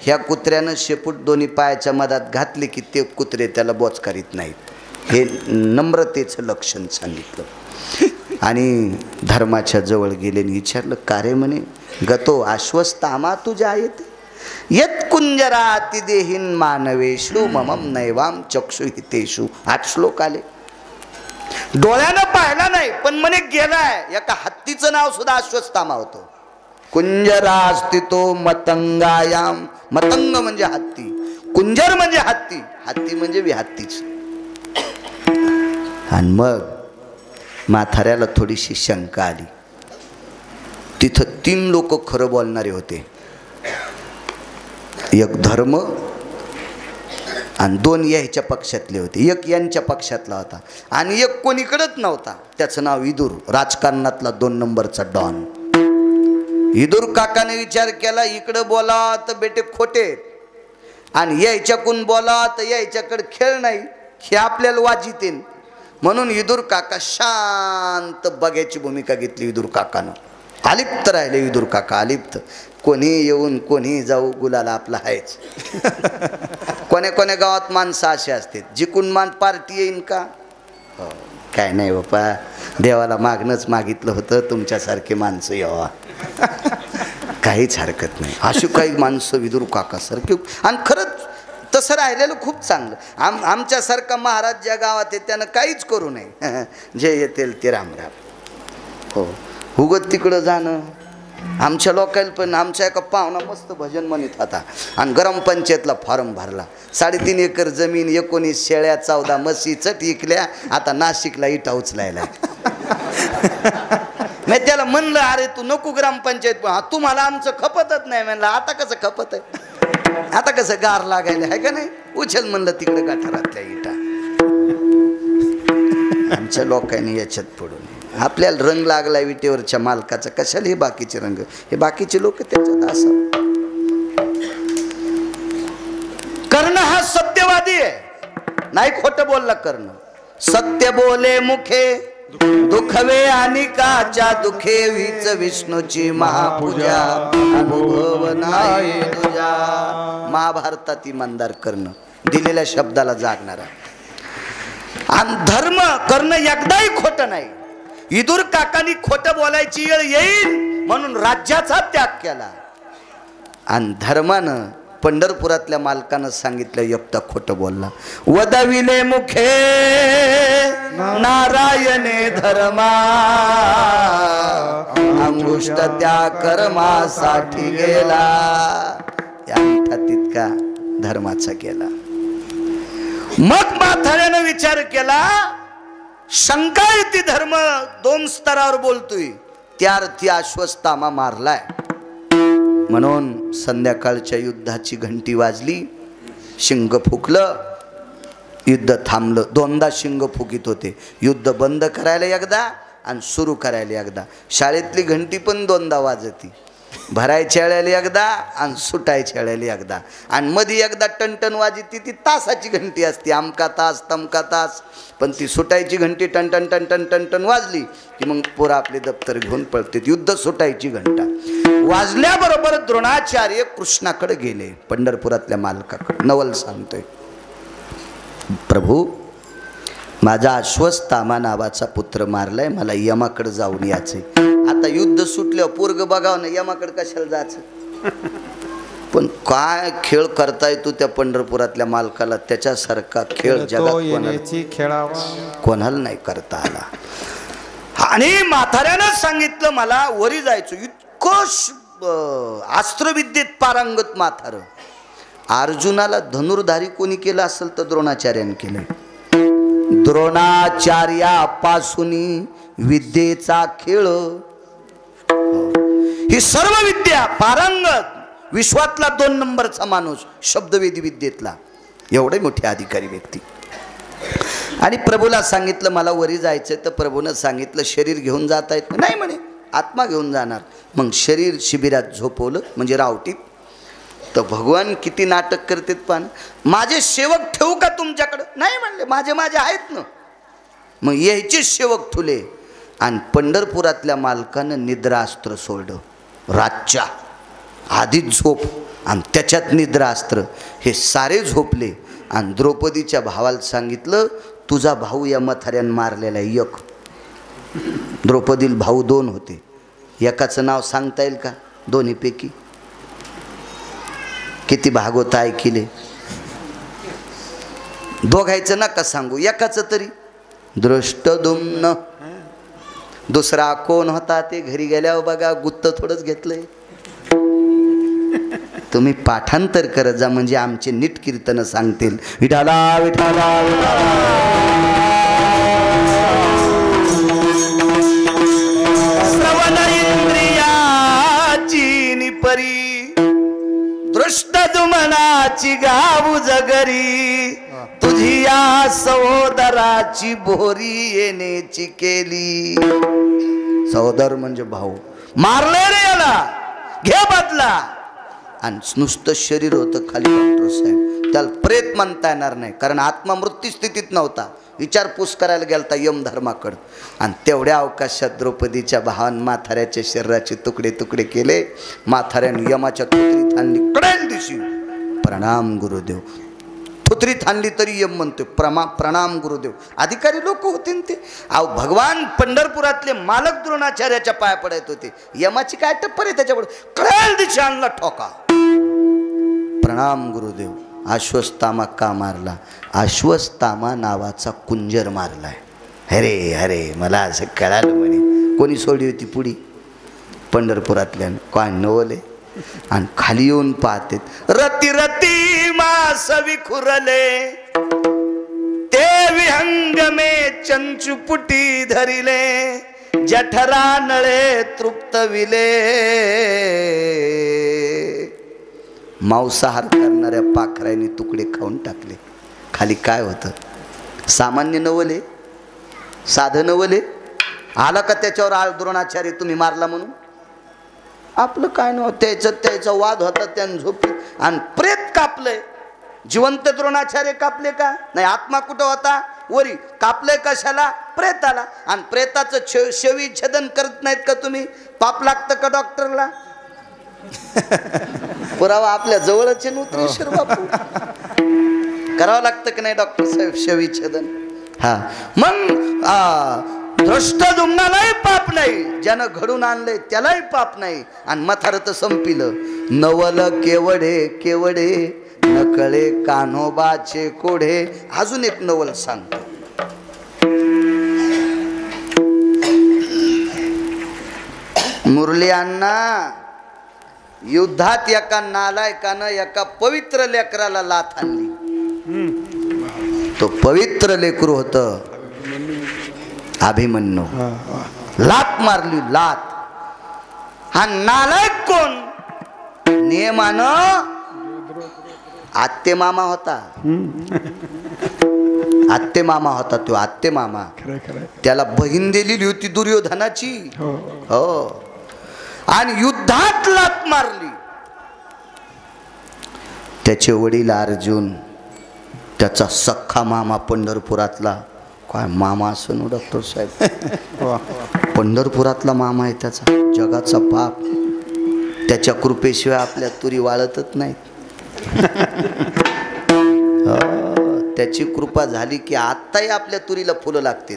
ह्या कुत्र्यानं शेपूट दोन्ही पायाच्या मधात घातले की ते कुत्रे त्याला बोचकारीत नाहीत. हे नम्रतेचं लक्षण सांगितलं. आणि धर्माच्या जवळ गेले आणि विचारलं, का रे? म्हणे, गतो अश्वत्थामा तुझ्या येते यत कुंजराति देहीन मानवेषु ममम नैवाम चक्षु हितेषु. 8 श्लोक आले. डोळ्यानं पाहिला नाही पण म्हणे गेलाय. एका हत्तीचं नाव सुद्धा अश्वत्थामा होतं. कुंजरास्थितो मतंगायाम. मतंग म्हणजे हत्ती, कुंजर म्हणजे हत्ती, हत्ती म्हणजे विहत्तीच. आणि मग म्हाताऱ्याला थोडीशी शंका आली. तिथं 3 लोक खरं बोलणारे होते. एक धर्म आणि 2 याच्या पक्षातले होते. एक यांच्या पक्षातला होता आणि एक कोणीकडेच नव्हता. त्याचं नाव विदुर, राजकारणातला 2 नंबरचा डॉन. विदुर काकाने विचार केला, इकडं बोला तर बेटे खोटे आणि याच्याकडून बोला तर याच्याकडे खेळ नाही, हे आपल्याला वाजितेन. म्हणून विदुर काका शांत बघ्याची भूमिका घेतली. विदुर काकानं अलिप्त राहिले. विदुर काका अलिप्त. कोणी येऊन कोणी जाऊ, गुलाला आपला आहेच. कोण्या कोण्या गावात माणसं असे असतात, जिकून मान पार्टी येईन का? हो, काय नाही बापा, देवाला मागणंच मागितलं होतं तुमच्यासारखे माणसं यावा. काहीच हरकत नाही. अशी काही माणसं विदुर काकासारखे. आणि खरंच तसं राहिलेलं खूप चांगलं. आमच्यासारखा महाराज ज्या गावात आहे त्यानं काहीच करू नये. जे येतील ते रामराम. हो, उगत तिकडं जाणं. आमच्या लोकांना पण आमच्या एका पाहुणा मस्त भजन म्हणत होता आणि ग्रामपंचायतला फॉर्म भरला. 3.5 एकर जमीन, 19 शेळ्या, 14 म्हशी चट इकल्या. आता नाशिकला इटा उचलायला. मी त्याला म्हणलं, अरे तू नको ग्रामपंचायत, तुम्हाला आमचं खपतच नाही. म्हणलं आता कसं खपत आहे, आता कसं गार लागायला आहे का नाही, उचल म्हणलं तिकडे गटारातल्या इटा. आमच्या लोकांनी याच्यात पडून आपल्याला रंग लागला विटेवरच्या मालकाचा, कशाला हे बाकीचे रंग, हे बाकीचे लोक त्याच्यात असं. कर्ण हा सत्यवादी आहे, नाही खोटं बोलला कर्ण. सत्य बोले मुखे दुखवे आणि काच्या दुखे, वीच विष्णूची महापूजा अनुभव नाही तुझा. महाभारतात इमानदार कर्ण, दिलेल्या शब्दाला जागणारा. आणि धर्म कर्ण एकदाही खोटं नाही. विदुर काकांनी खोटं बोलायची वेळ येईल म्हणून राज्याचा त्याग केला. आणि धर्मानं पंढरपुरातल्या मालकानं सांगितलं, एकटा खोटं बोलला. वदविले मुखे नारायणे धर्मा, अंगुष्ट त्या कर्मासाठी गेला. या तितका धर्माचा गेला. मग म्हाताऱ्यानं विचार केला, शंका येते, धर्म 2 स्तरावर बोलतोय, त्या अर्थी अश्वत्थामा मारलाय. म्हणून संध्याकाळच्या युद्धाची घंटी वाजली. शिंग फुकलं, युद्ध थांबलं. दोनदा शिंग फुकीत होते. युद्ध बंद करायला एकदा आणि सुरू करायला एकदा. शाळेतली घंटी पण दोनदा वाजती. भरायच्या वेळेला एकदा आणि सुटायच्या वेळेला एकदा. आणि मध्ये एकदा टनटन वाजती, ती तासाची घंटी असते. अमका तास तमका तास. पण ती सुटायची घंटी टनटन टनटन टनटन वाजली की मग पोरं आपले दप्तर घेऊन पळते. युद्ध सुटायची घंटा वाजल्याबरोबर द्रोणाचार्य कृष्णाकडे गेले, पंढरपुरातल्या मालकाकडे. नवल सांगतोय, प्रभू माझा अश्वत्थामा नावाचा पुत्र मारलाय, मला यमाकडे जाऊन यायचंय. आता युद्ध सुटल्यावर पोरग बघाव ना, यमाकडे कशाला जायचं. पण काय खेळ करताय तू त्या पंढरपुरातल्या मालकाला, त्याच्यासारखा खेळ जगात कोणाला नाही करता आला. आणि म्हाताऱ्यानं सांगितलं मला वरी जायचं. इतकं अस्त्रविद्येत पारंगत म्हातारं. अर्जुनाला धनुर्धारी कोणी केलं असेल तर द्रोणाचार्याने केलं. द्रोणाचार्यापासून विद्येचा खेळ, ही सर्व विद्या पारंगत, विश्वातला 2 नंबरचा माणूस शब्दवेदी विद्येतला, एवढे मोठे अधिकारी व्यक्ती. आणि प्रभूला सांगितलं मला वरी जायचं. तर प्रभूनं सांगितलं शरीर घेऊन जाता येत नाही म्हणे, आत्मा घेऊन जाणार. मग शरीर शिबिरात झोपवलं, म्हणजे रावटीत. तर भगवान किती नाटक करतात. पण माझे सेवक ठेवू का तुमच्याकडं, नाही म्हणले, माझे माझे आहेत ना. मग यायचे सेवक ठुले. आणि पंढरपुरातल्या मालकानं निद्रास्त्र सोडलं. रातच्या आधीच झोप आणि त्याच्यात निद्रास्त्र. हे सारे झोपले. आणि द्रौपदीच्या भावाला सांगितलं तुझा भाऊ या मथाऱ्यान मारलेला आहे. एक द्रौपदीला भाऊ 2 होते. एकाचं नाव सांगता येईल का दोन्हीपैकी? किती भागवत ऐकिले. दोघायचं नका सांगू, एकाचं तरी. दृष्टद्युम्न. दुसरा कोण होता ते घरी गेल्यावर बघा, गुत्त थोडंच घेतलंय. तुम्ही पाठांतर करत जा, म्हणजे आमचे नीट कीर्तन सांगतील. विठाला विठाला श्रवण इंद्रियाची निपरी, दृष्टद्युम्नाची गाऊ जगरी, तुझी या सहोदराची भोरी येण्याची केली. सहोदर म्हणजे भाऊ. मारले रे याला, घे बदला. आणि नुसतं शरीर होतं खाली. डॉक्टर साहेब त्याला प्रेत म्हणता येणार नाही, कारण आत्मा मृत्यू स्थितीत नव्हता. विचारपूस करायला गेलता यमधर्माकडं. आणि तेवढ्या अवकाशात द्रौपदीच्या भावान माथाऱ्याच्या शरीराचे तुकडे तुकडे केले. माथाऱ्याने यमाच्या थुत्रीत आणली. कडेल दिवशी प्रणाम गुरुदेव. थुत्रीत आणली तरी यम म्हणतो प्रणाम गुरुदेव. अधिकारी लोक होते ते. अहो भगवान पंढरपुरातले मालक द्रोणाचार्याच्या पाया पडत होते. यमाची काय टप्पर आहे त्याच्यापुढे. कडेल दिवशी आणला ठोका. प्रणाम गुरुदेव. अश्वत्थामा का मारला? अश्वत्थामा नावाचा कुंजर मारलाय. अरे अरे मला असं कळालं म्हणे. कोणी सोडली होती पुढी? पंढरपुरातल्यानं. काय नवले. आणि खाली येऊन पाहते, रती रती मास विखुरले, ते विहंग में चंचुपुटी धरिले, जठरा नळे तृप्त विले. मांसाहार करणाऱ्या पाखरांनी तुकडे खाऊन टाकले. खाली काय होतं? सामान्य नवले, साधं नवले. आला का त्याच्यावर द्रोणाचार्य तुम्ही मारला म्हणून? आपलं काय नव्हतं. त्याचा वाद होता त्यानं झोपली. आणि प्रेत कापलंय. जिवंत द्रोणाचार्य कापले का? नाही. आत्मा कुठं होता? वरी. कापलंय कशाला? प्रेताला. आणि प्रेताचं शेवी छेदन करत नाहीत का तुम्ही? पाप लागतं का डॉक्टरला? पुरावा आपल्या जवळच नव्हतं बापू. करावं लागतं की नाही डॉक्टर साहेब शेवी छेदन? हा. मग दृष्टद्युम्नालाही पाप नाही, ज्यानं घडून आणलंय त्यालाही पाप नाही. आणि मथार तर संपिलं. नवल केवढे केवढे, नकळे कान्होबाचे कोढे. अजून एक नवल सांगतो. मुरली अण्णा, युद्धात एका नालायकानं एका पवित्र लेकराला लाथ आणली. तो पवित्र लेकरू होतं अभिमन्यू. लात मारली, लात. हा नालायक कोण? नियमानं आत्ते मामा होता. आत्ते मामा होता तो, आत्ते मामा. त्याला बहीण दिलेली होती दुर्योधनाची. हो. आणि युद्धात लात मारली. त्याचे वडील अर्जुन, त्याचा सख्खा मामा पंढरपुरातला. काय मामा असं ना डॉक्टर साहेब, पंढरपुरातला मामा आहे त्याचा, जगाचा बाप. त्याच्या कृपेशिवाय आपल्या तुरी वाळतच नाहीत. त्याची कृपा झाली की आत्ताही आपल्या तुरीला फुलं लागतील.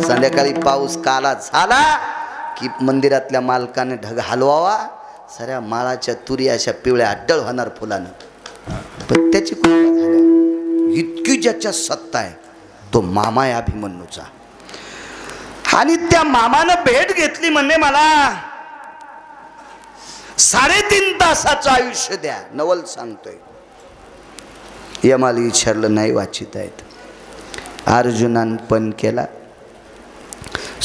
संध्याकाळी पाऊस काला झाला की मंदिरातल्या मालकाने ढग हलवावा, साऱ्या माळाच्या तुरी अशा पिवळ्या अड्डळ होणार फुलानं. पण त्याची कृपा झाली. इतकी ज्याच्या सत्ता आहे तो मामा आहे अभिमन्यूचा. आणि त्या मामानं भेट घेतली, म्हणणे मला 3.5 तासाचं आयुष्य द्या. नवल सांगतोय. यमाला विचारलं, नाही वाचित आहेत. अर्जुनान पण केला.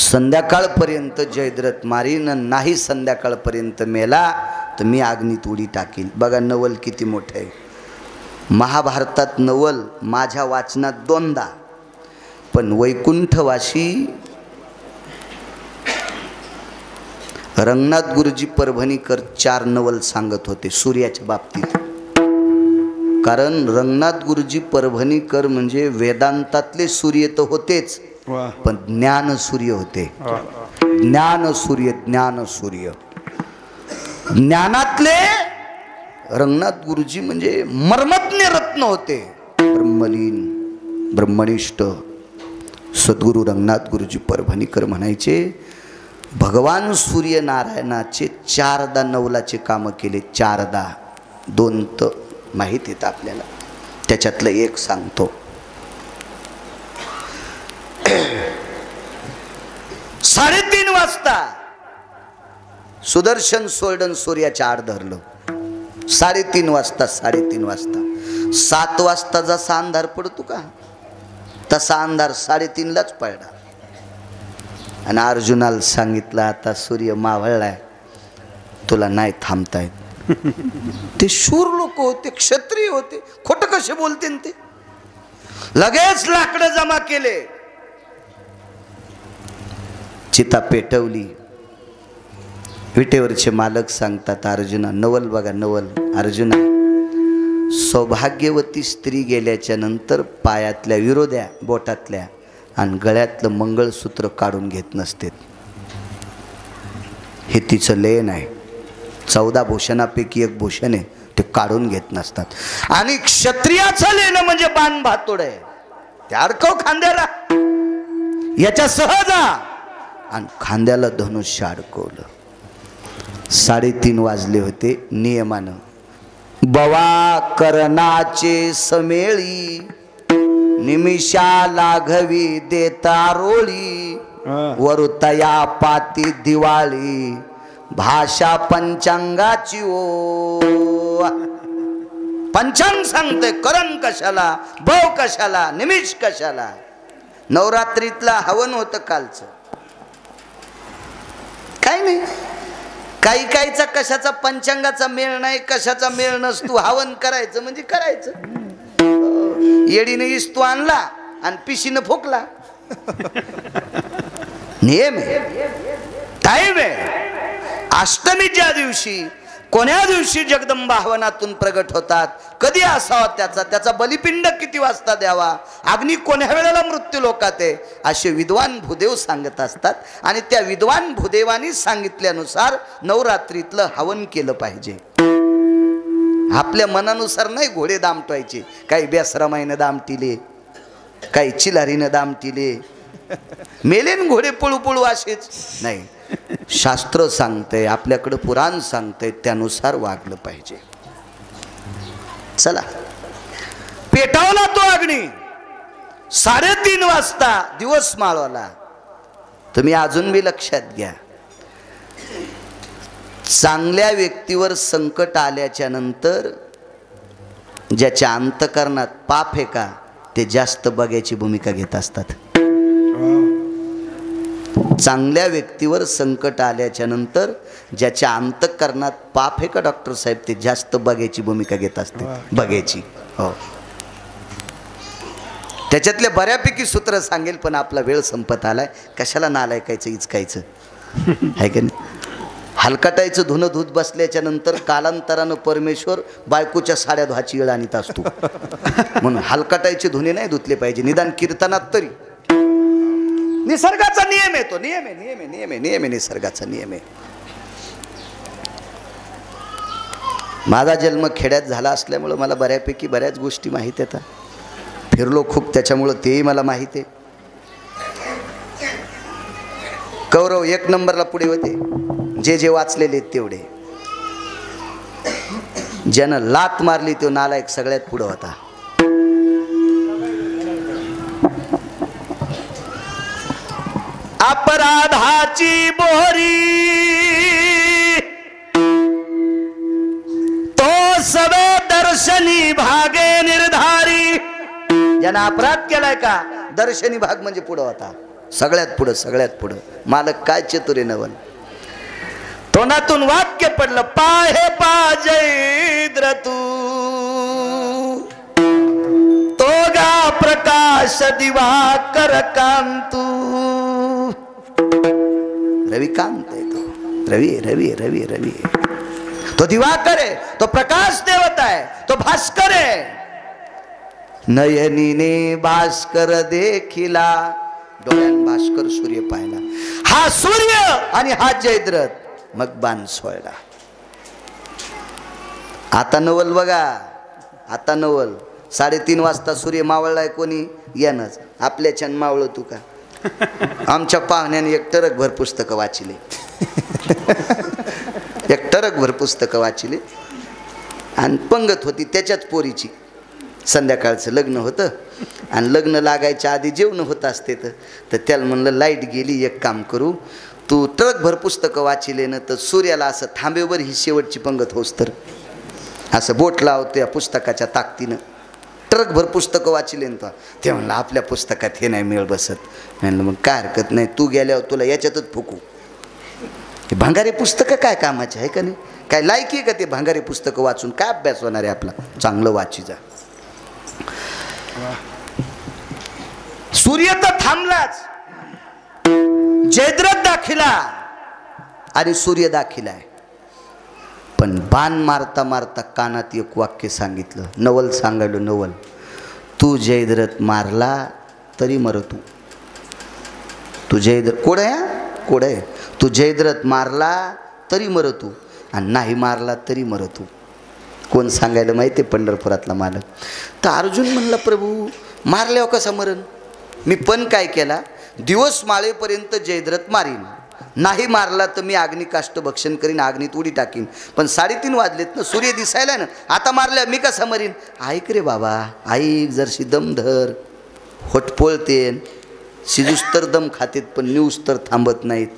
संध्याकाळपर्यंत जयद्रथ मारीन, नाही संध्याकाळपर्यंत मेला तर मी अग्नीत उडी टाकील. बघा नवल किती मोठं आहे. महाभारतात नवल माझ्या वाचनात 2दा, पण वैकुंठवासी रंगनाथ गुरुजी परभणीकर 4 नवल सांगत होते सूर्याच्या बाबतीत. कारण रंगनाथ गुरुजी परभणीकर म्हणजे वेदांतातले सूर्य तर होतेच, पण ज्ञान सूर्य होते. ज्ञान सूर्य, ज्ञान सूर्य. ज्ञानातले रंगनाथ गुरुजी म्हणजे मर्मज्ञ रत्न होते. ब्रह्मलीन, ब्रह्मनिष्ठ सद्गुरू रंगनाथ गुरुजी परभणीकर म्हणायचे, भगवान सूर्यनारायणाचे 4दा नवलाचे कामं केले. 4दा. 2 तर माहीत आहेत आपल्याला, त्याच्यातलं एक सांगतो. 3:30 वाजता सुदर्शन सोल्डन सूर्याच्या आड धरलं. 3:30 वाजता, 3:30 वाजता. 7 वाजता जसा अंधार पडतो का तसा अंधार 3:30लाच पडला. आणि अर्जुनाला सांगितलं, आता सूर्य मावळलाय, तुला नाही थांबता येत. ते शूर लोक होते, क्षत्रिय होते, खोटं कसे बोलते ते. लगेच लाकडं जमा केले, चिता पेटवली. विटेवरचे मालक सांगतात, अर्जुना नवल बघा नवल. अर्जुना, सौभाग्यवती स्त्री गेल्याच्या नंतर पायातल्या विरोध्या बोटातल्या आणि गळ्यातलं मंगळसूत्र काढून घेत नसते. हे तिचं लेन आहे. 14 भूषणापैकी एक भूषण आहे, ते काढून घेत नसतात. आणि क्षत्रियाचं लेणं म्हणजे बाण भातोड आहे. ते अडकव खांद्याला, याच्या सहज आणि खांद्याला धनुष्य अडकवलं. 3:30 वाजले होते. नियमानं बवा करणाचे समेळी, निमिषा लाघवी देता रोळी, वरुतया पाती दिवाळी, भाषा पंचांगाची ओ. पंचांग सांगते, करण कशाला, भव कशाला, निमिष कशाला. नवरात्रीतला हवन होतं कालचं, काय नाही. काही काहीचा कशाचा पंचांगाचा मेळ नाही, कशाचा मेळ नसतो. हवन करायचं म्हणजे करायचं. येडीने इस्तू आणला आणि पिशीनं फुकला. नियम आहे, टाईम आहे. अष्टमीच्या दिवशी, कोण्या दिवशी जगदंबा हवनातून प्रगट होतात, कधी असावा त्याचा बलिपिंड किती वाजता द्यावा, अग्नी कोण्या वेळेला मृत्यू लोकात आहे, असे विद्वान भूदेव सांगत असतात. आणि त्या विद्वान भूदेवानी सांगितल्यानुसार नवरात्रीतलं हवन केलं पाहिजे. आपल्या मनानुसार नाही घोडे दामटवायचे. काही बेसरामाईनं दामटिले, काही चिलारीनं दामटिले, मेलेन घोडे पळू पळू असेच नाही. शास्त्र सांगतंय, आपल्याकडं पुराण सांगतंय, त्यानुसार वागलं पाहिजे. चला, पेटावला तो अग्नी. 3:30 वाजता दिवस माळवला. तुम्ही अजून बी लक्षात घ्या, चांगल्या व्यक्तीवर संकट आल्याच्या नंतर ज्याच्या अंतकरणात पाप आहे का, ते जास्त बघायची भूमिका घेत असतात. चांगल्या व्यक्तीवर संकट आल्याच्या नंतर ज्याच्या अंतःकरणात पाप आहे का डॉक्टर साहेब, ते जास्त बघ्याची भूमिका घेत असते. बघ्याची, हो. त्याच्यातले बऱ्यापैकी सूत्र सांगेल, पण आपला वेळ संपत आलाय. कशाला नालायकायचं इचकायचं आहे का नाही. हलकटायचं धुणं धुत बसल्याच्या नंतर कालांतरानं परमेश्वर बायकोच्या साड्या धुवाची वेळ आणीत असतो. म्हणून हलकटायचे धुणे नाही धुतले पाहिजे, निदान कीर्तनात तरी. निसर्गाचा नियम आहे तो, नियम आहे, नियम आहे, नियम आहे, नियम आहे, निसर्गाचा नियम आहे. माझा जन्म खेड्यात झाला असल्यामुळं मला बऱ्यापैकी बऱ्याच गोष्टी माहीत आहेत. फिरलो खूप, त्याच्यामुळं तेही मला माहीत आहे. कौरव 1 नंबरला पुढे होते, जे वाचलेले तेवढे. ज्यानं लात मारली तो नालायक सगळ्यात पुढे होता. अपराधाची बोरी तो सवे दर्शनी भागे निर्धारी. ज्यानं अपराध केलाय का, दर्शनी भाग म्हणजे पुढं होता, सगळ्यात पुढं, सगळ्यात पुढं. मालक काय चतुर आहे नवन. तोंडातून वाक्य पडलं, पाहे पाजैद्र तू तोगा प्रकाश दिवाकर कांतू. रविकांत आहे तो, रवी रवी रवी रवी. तो दिवाकर आहे, तो प्रकाश देवता आहे, तो भास्कर आहे. नयनीने भास्कर देखिला, डोळ्यान भास्कर सूर्य पाहिला. हा सूर्य आणि हा जयद्रथ. मग बाण सोडला. आता नवल बघा, आता नवल 3:30 वाजता सूर्य मावळलाय. कोणी यानच आपल्या छान मावळ तू का. आमच्या पाहुण्याने 1 टरकभर पुस्तकं वाचिले. 1 टरकभर पुस्तकं वाचिले. आणि पंगत होती त्याच्याच पोरीची. संध्याकाळचं लग्न होतं आणि लग्न लागायच्या आधी जेवण होत असते. तर त्याला म्हणलं लाईट गेली, एक काम करू, तू ट्रकभर पुस्तकं वाचिले ना, तर सूर्याला असं थांबेवर ही शेवटची पंगत होस तर असं बोट लावतो या पुस्तकाच्या ताकदीनं. ट्रकभर पुस्तकं वाचिले ना. ते म्हणलं आपल्या पुस्तकात हे नाही मेळ बसत. म्हणलं मग काय हरकत नाही, तू गेल्यावर तुला याच्यातच फुकू. हे भांगारे पुस्तकं काय कामाचे आहे का नाही. काय लायकी आहे का ते भांगारे पुस्तकं वाचून. काय अभ्यास होणार आहे आपला. चांगलं वाची जा. सूर्य तर थांबलाच, जयद्रथ दाखिला आणि सूर्य दाखिला आहे. पण बाण मारता मारता कानात एक वाक्य सांगितलं. नवल सांगायलो, नवल तू जयद्रथ मारला तरी मरतू. तू जयद्रथ कोड आहे, कोड आहे. तू जयद्रथ मारला तरी मरतू आणि नाही मारला तरी मरतू. कोण सांगायला माहिती आहे, पंढरपुरातला मालक. तर अर्जुन म्हणला, प्रभू मारल्यावर कसा मरण. मी पण काय केला, दिवस माळेपर्यंत जयद्रथ मारीन, नाही मारला तर मी अग्निकाष्ट भक्षण करीन, अग्नीत उडी टाकीन. पण 3:30 वाजलेत ना, सूर्य दिसायला ना, आता मारल्या मी कसा मरीन. ऐक रे बाबा, ऐक, जरशी दम धर. होटपोळतेन शिजूस तर दम खातेत, पण न्यूज तर थांबत नाहीत.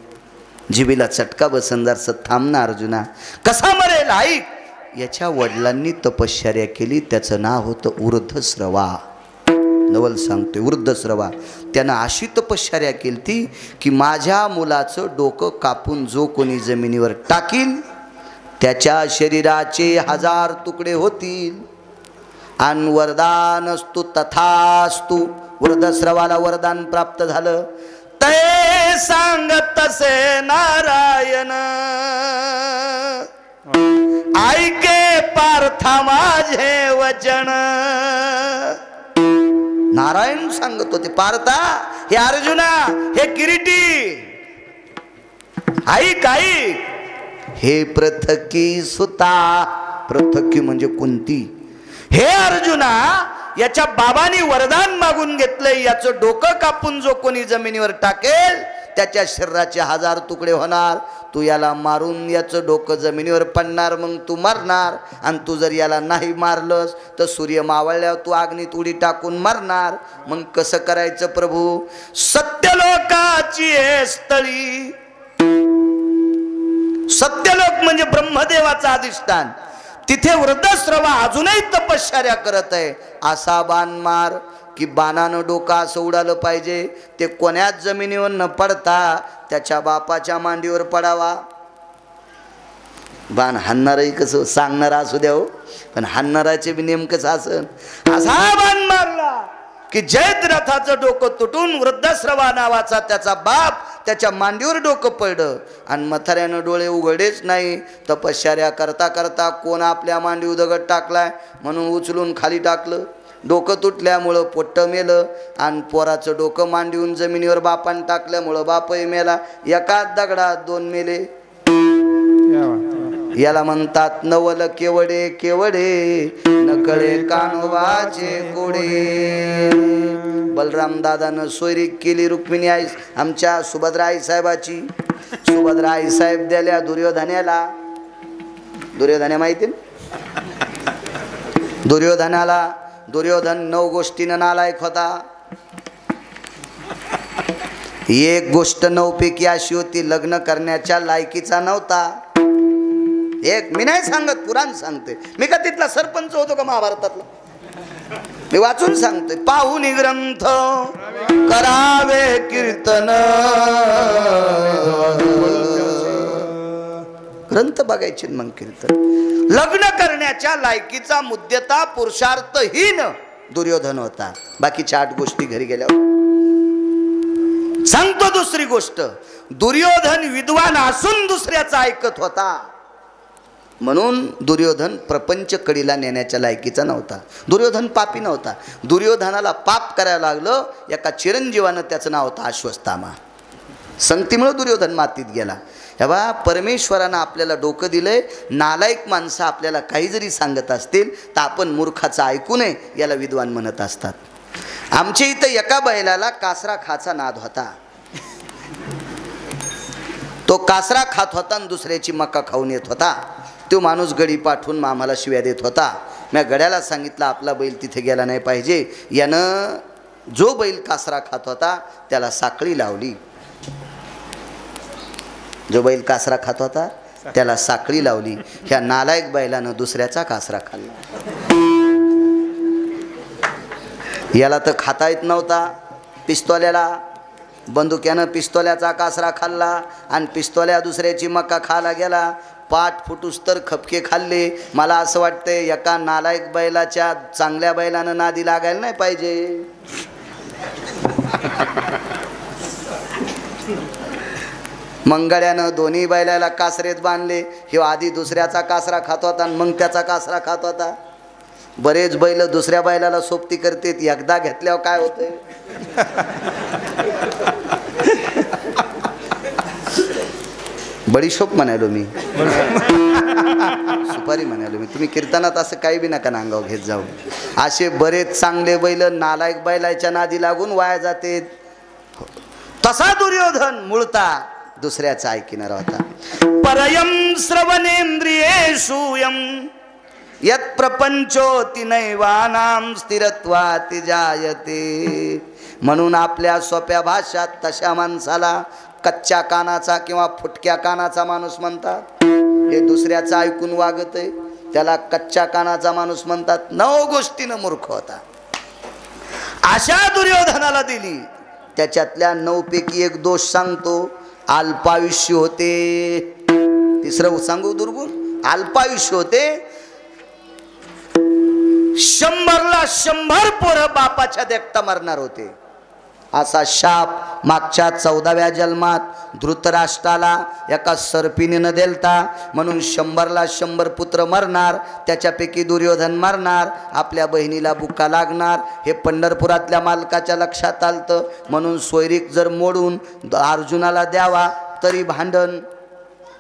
जिबीला चटका बसंदारचं थांब ना अर्जुना. कसा मरेल ऐक. याच्या वडिलांनी तपश्चर्या केली, त्याचं नाव होतं ऊर्ध्वश्रवा. नवल सांगतोय ऊर्ध्वश्रवा. त्यानं अशी तपश्चर्या केली ती की माझ्या मुलाचं डोकं कापून जो कोणी जमिनीवर टाकील त्याच्या शरीराचे 1000 तुकडे होतील. आणि वरदानस्तु तथास्तु. ऊर्ध्वश्रवाला वरदान प्राप्त झालं. ते सांगत तसे नारायण, ऐके पार्था माझे वचन. नारायण सांगत होते, पार्था हे अर्जुना, हे किरीटी, ऐक ऐक. हे पृथकी सुता. पृथकी म्हणजे कुंती. हे अर्जुना, याच्या बाबांनी वरदान मागून घेतलंय, याचं डोकं कापून जो कोणी जमिनीवर टाकेल त्याच्या शरीराचे 1000 तुकडे होणार. तू याला मारून याचं डोकं जमिनीवर पडणार, मग तू मरणार. आणि तू जर याला नाही मारलंस तर सूर्य मावळल्यावर तू अग्नीत उडी टाकून मरणार. मग कसं करायचं प्रभू. सत्यलोकाची स्थळी. सत्यलोक म्हणजे ब्रह्मदेवाचं अधिष्ठान. तिथे वृद्धश्रवा अजूनही तपश्चर्या करत आहे. असा बाण मार की बाणानं डोकं असं उडालं पाहिजे, ते कोण्याच जमिनीवर न पडता त्याच्या बापाच्या मांडीवर पडावा. बाण हाणणारही कसं सांगणारा असू द्या हो, पण हाणणाराचे बी नेमकंच असन. असा बाण मारला की जयद्रथाचं डोकं तुटून वृद्धश्रवा नावाचा त्याचा बाप त्याच्या मांडीवर डोकं पडलं. आणि म्हाताऱ्यानं डोळे उघडेच नाही. तपश्चर्या करता करता कोण आपल्या मांडीवर दगड टाकलाय म्हणून उचलून खाली टाकलं. डोकं तुटल्यामुळं पोट्ट मेलं आणि पोराचं डोकं मांडीहून जमिनीवर बापान टाकल्यामुळं बापही मेला. एकाच दगडात दोन मेले. याला म्हणतात नवल केवडे केवडे नकळे कानवाचे कोडे. बलराम दादानं सोयरीक केली रुक्मिणी आई आमच्या सुभद्रा आई साहेबाची. सुभद्रा आई साहेब द्याल्या दुर्योधनाला. दुर्योधना माहिती ना, दुर्योधनाला. दुर्योधन 9 गोष्टीनं नालायक होता. एक गोष्ट 9 पैकी अशी होती, लग्न करण्याच्या लायकीचा नव्हता. एक मी नाही सांगत, पुराण सांगते. मी का तिथला सरपंच होतो का महाभारतातला? मी वाचून सांगतोय. पाहून ग्रंथ करावे कीर्तन. ग्रंथ बघायचे मग कीर्तन. लग्न करण्याच्या लायकीचा मुद्देता पुरुषार्थहीन दुर्योधन होता. बाकीच्या 8 गोष्टी घरी गेल्यावर सांगतो. दुसरी गोष्ट, दुर्योधन विद्वान असून दुसऱ्याचा ऐकत होता. म्हणून दुर्योधन प्रपंच कडीला नेण्याच्या लायकीचा नव्हता. दुर्योधन पापी नव्हता. दुर्योधनाला पाप करायला लागलं. एका चिरंजीवानं त्याचं नाव होतं अश्वत्थामा. संगतीमुळं दुर्योधन मातीत गेला. हे बा, परमेश्वरानं आपल्याला डोकं दिलंय. नालायक माणसं आपल्याला काही जरी सांगत असतील तर आपण मूर्खाचं ऐकू नये, याला विद्वान म्हणत असतात. आमच्या इथं एका बैलाला कासरा खाचा नाद होता. तो कासरा खात होता आणि दुसऱ्याची मका खाऊन येत होता. तो माणूस गडी पाठवून मामाला शिव्या देत होता. मी गड्याला सांगितलं आपला बैल तिथे गेला नाही पाहिजे. यानं जो बैल कासरा खात होता त्याला साखळी लावली. जो बैल कासरा खात होता त्याला साखळी लावली. ह्या नालायक बैलानं दुसऱ्याचा कासरा खाल्ला. याला तर खाता येत नव्हता. पिस्तोल्याला बंदुक्यानं पिस्तोल्याचा कासरा खाल्ला आणि पिस्तोल्या दुसऱ्याची मका खायला गेला. पाठ फुटूस तर खपके खाल्ले. मला असं वाटतंय एका नालायक बैलाच्या चांगल्या बैलानं नादी लागायला नाही पाहिजे. मंगळ्यानं दोन्ही बैलाला कासरेत बांधले. हे आधी दुसऱ्याचा कासरा खात होता आणि मग त्याचा कासरा खात होता. बरेच बैल दुसऱ्या बैलाला सोबती करते. एकदा घेतल्यावर काय होतंय? बडीशोप म्हणालो मी, सुपारी म्हणालो मी. तुम्ही कीर्तनात असं काही बी नका नांगाव घेत जाऊ. असे बरेच चांगले बैल नालायक बैलाच्या नादी लागून वाया जाते. तसा दुर्योधन मूळता दुसऱ्याचा ऐकणार होता. परयम श्रवणेंद्रियेषु यम यत् प्रपंचोति नैवानां स्थिरत्वाति जायते. म्हणून आपल्या सोप्या भाषात तशा माणसाला कच्च्या कानाचा किंवा फुटक्या कानाचा माणूस म्हणतात. हे दुसऱ्याचं ऐकून वागत आहे त्याला कच्च्या कानाचा माणूस म्हणतात. 9 गोष्टीनं मूर्ख होता. अशा दुर्योधनाला दिली. त्याच्यातल्या 9 पैकी एक दोष सांगतो. अल्पायुष्य होते. तिसरं सांगू दुर्गुण, अल्पायुष्य होते. 100ला 100 पोरं बापाच्या देखता मरणार होते. असा शाप मागच्या 14व्या जन्मात धृतराष्ट्राला एका सर्पिणीनं दिलता. म्हणून 100ला 100 पुत्र मरणार. त्याच्यापैकी दुर्योधन मरणार. आपल्या बहिणीला बुक्का लागणार. हे पंढरपुरातल्या मालकाच्या लक्षात आलतं. म्हणून सोयरीक जर मोडून अर्जुनाला द्यावा तरी भांडण.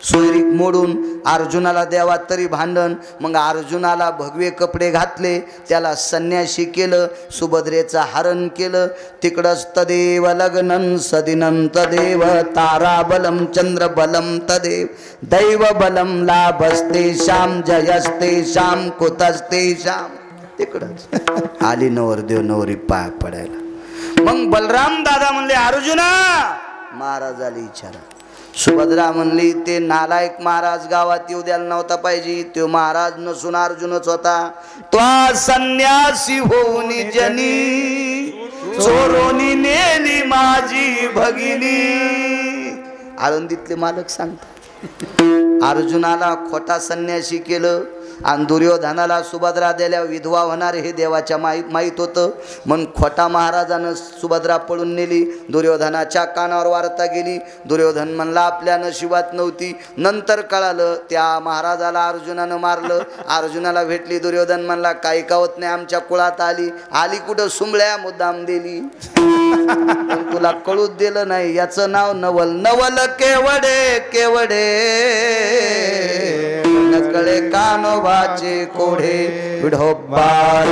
सोयरीक मोडून अर्जुनाला द्यावा तरी भांडण. मग अर्जुनाला भगवे कपडे घातले. त्याला संन्याशी केलं. सुभद्रेचं हरण केलं. तिकडंच तदेव लग्नं सदिनं तदेव ताराबलं चंद्रबलं तदेव दैव बलं लाभस्ते श्याम जयस्ते श्याम कुतस्ते श्याम. तिकडंच आली नवरदेव नवरी पाय पडायला. मग बलराम दादा म्हणले अर्जुना, महाराजाला विचारा. सुभद्रा म्हणली ते नालायक महाराज गावात येऊ द्यायला नव्हता पाहिजे. तो महाराज नसून अर्जुनच होता. तो संन्यासी होऊन जनी चोरोनी नेली माझी भगिनी. आळंदीतले मालक सांगतात अर्जुनाला खोटा संन्यासी केलं आणि दुर्योधनाला सुभद्रा दिल्या विधवा होणार हे देवाच्या माहीत होतं. म्हणून खोटा महाराजानं सुभद्रा पळून नेली. दुर्योधनाच्या कानावर वार्ता गेली. दुर्योधन म्हणला आपल्या नशिबात नव्हती. नंतर कळालं त्या महाराजाला अर्जुनानं मारलं. अर्जुनाला भेटली. दुर्योधन म्हणला काही कावत नाही आमच्या कुळात आली. आली कुठं सुंबळ्या मुद्दाम दिली. पण तुला कळूच दिलं नाही. याचं नाव नवल. नवल केवडे केवडे नकळे कानोबाचे कोढे. विढोबार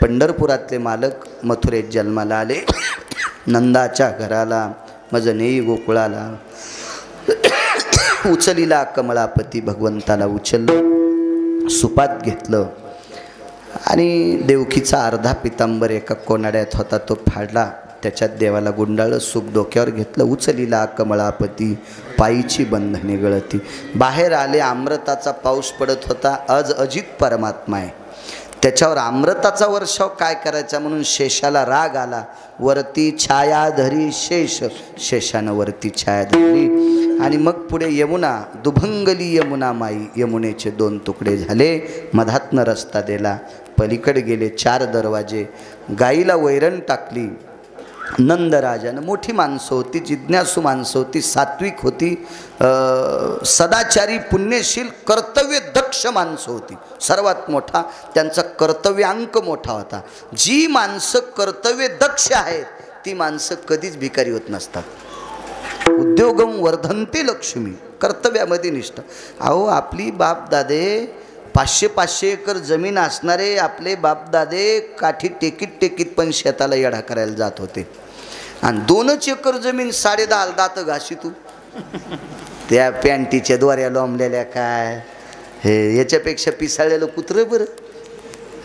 पंढरपुरातले मालक मथुरेत जन्माला आले. नंदाच्या घराला मज नेई गोकुळाला. उचलीला कमळापती भगवंताला उचललं. सुपात घेतलं आणि देवकीचा अर्धा पितांबर एका कोनाड्यात होता तो फाडला. त्याच्यात देवाला गुंडाळं. सुख डोक्यावर घेतलं. उचलीला कमळापती पायीची बंधने गळती. बाहेर आले. अमृताचा पाऊस पडत होता. अजित परमात्मा आहे. त्याच्यावर अमृताचा वर्षाव काय करायचा म्हणून शेषाला राग आला. वरती छाया धरी शेष. शेषानं वरती छाया धरली. आणि मग पुढे यमुना. दुभंगली यमुना माई. यमुनेचे 2 तुकडे झाले. मधातनं रस्ता दिला. पलीकडे गेले. 4 दरवाजे. गाईला वैरण टाकली. नंदराजानं. मोठी माणसं होती. जिज्ञासू माणसं होती. सात्विक होती. सदाचारी पुण्यशील कर्तव्य दक्ष माणसं होती. सर्वात मोठा त्यांचा कर्तव्यांक मोठा होता. जी माणसं कर्तव्य दक्ष आहेत ती माणसं कधीच भिकारी होत नसतात. उद्योगम वर्धनते लक्ष्मी. कर्तव्यामध्ये निष्ठा. अहो आपली बापदादे 500-500 एकर जमीन असणारे आपले बापदादे काठी टेकीत पण शेताला येढा करायला जात होते. आणि 2 एकर जमीन 10.5 दात घाशी तू. त्या पॅन्टीच्या द्वाऱ्या लोंबलेल्या काय हे याच्यापेक्षा पिसाळलेलं कुत्रं बरं.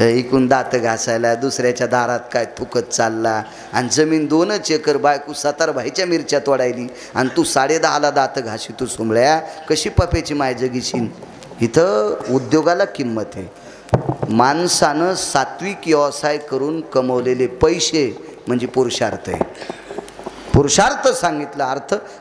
इकून दात घासायला दुसऱ्याच्या दारात काय थुकत चालला. आणि जमीन 2 एकर. बायको 7 भाईच्या मिरच्या तोडायली आणि तू 10.5ला दात घाशी तू सुंबळ्या. कशी पपेची माय जगीशीन. इथं उद्योगाला किंमत आहे. माणसानं सात्विक व्यवसाय करून कमवलेले पैसे म्हणजे पुरुषार्थ आहे. पुरुषार्थ सांगितलं.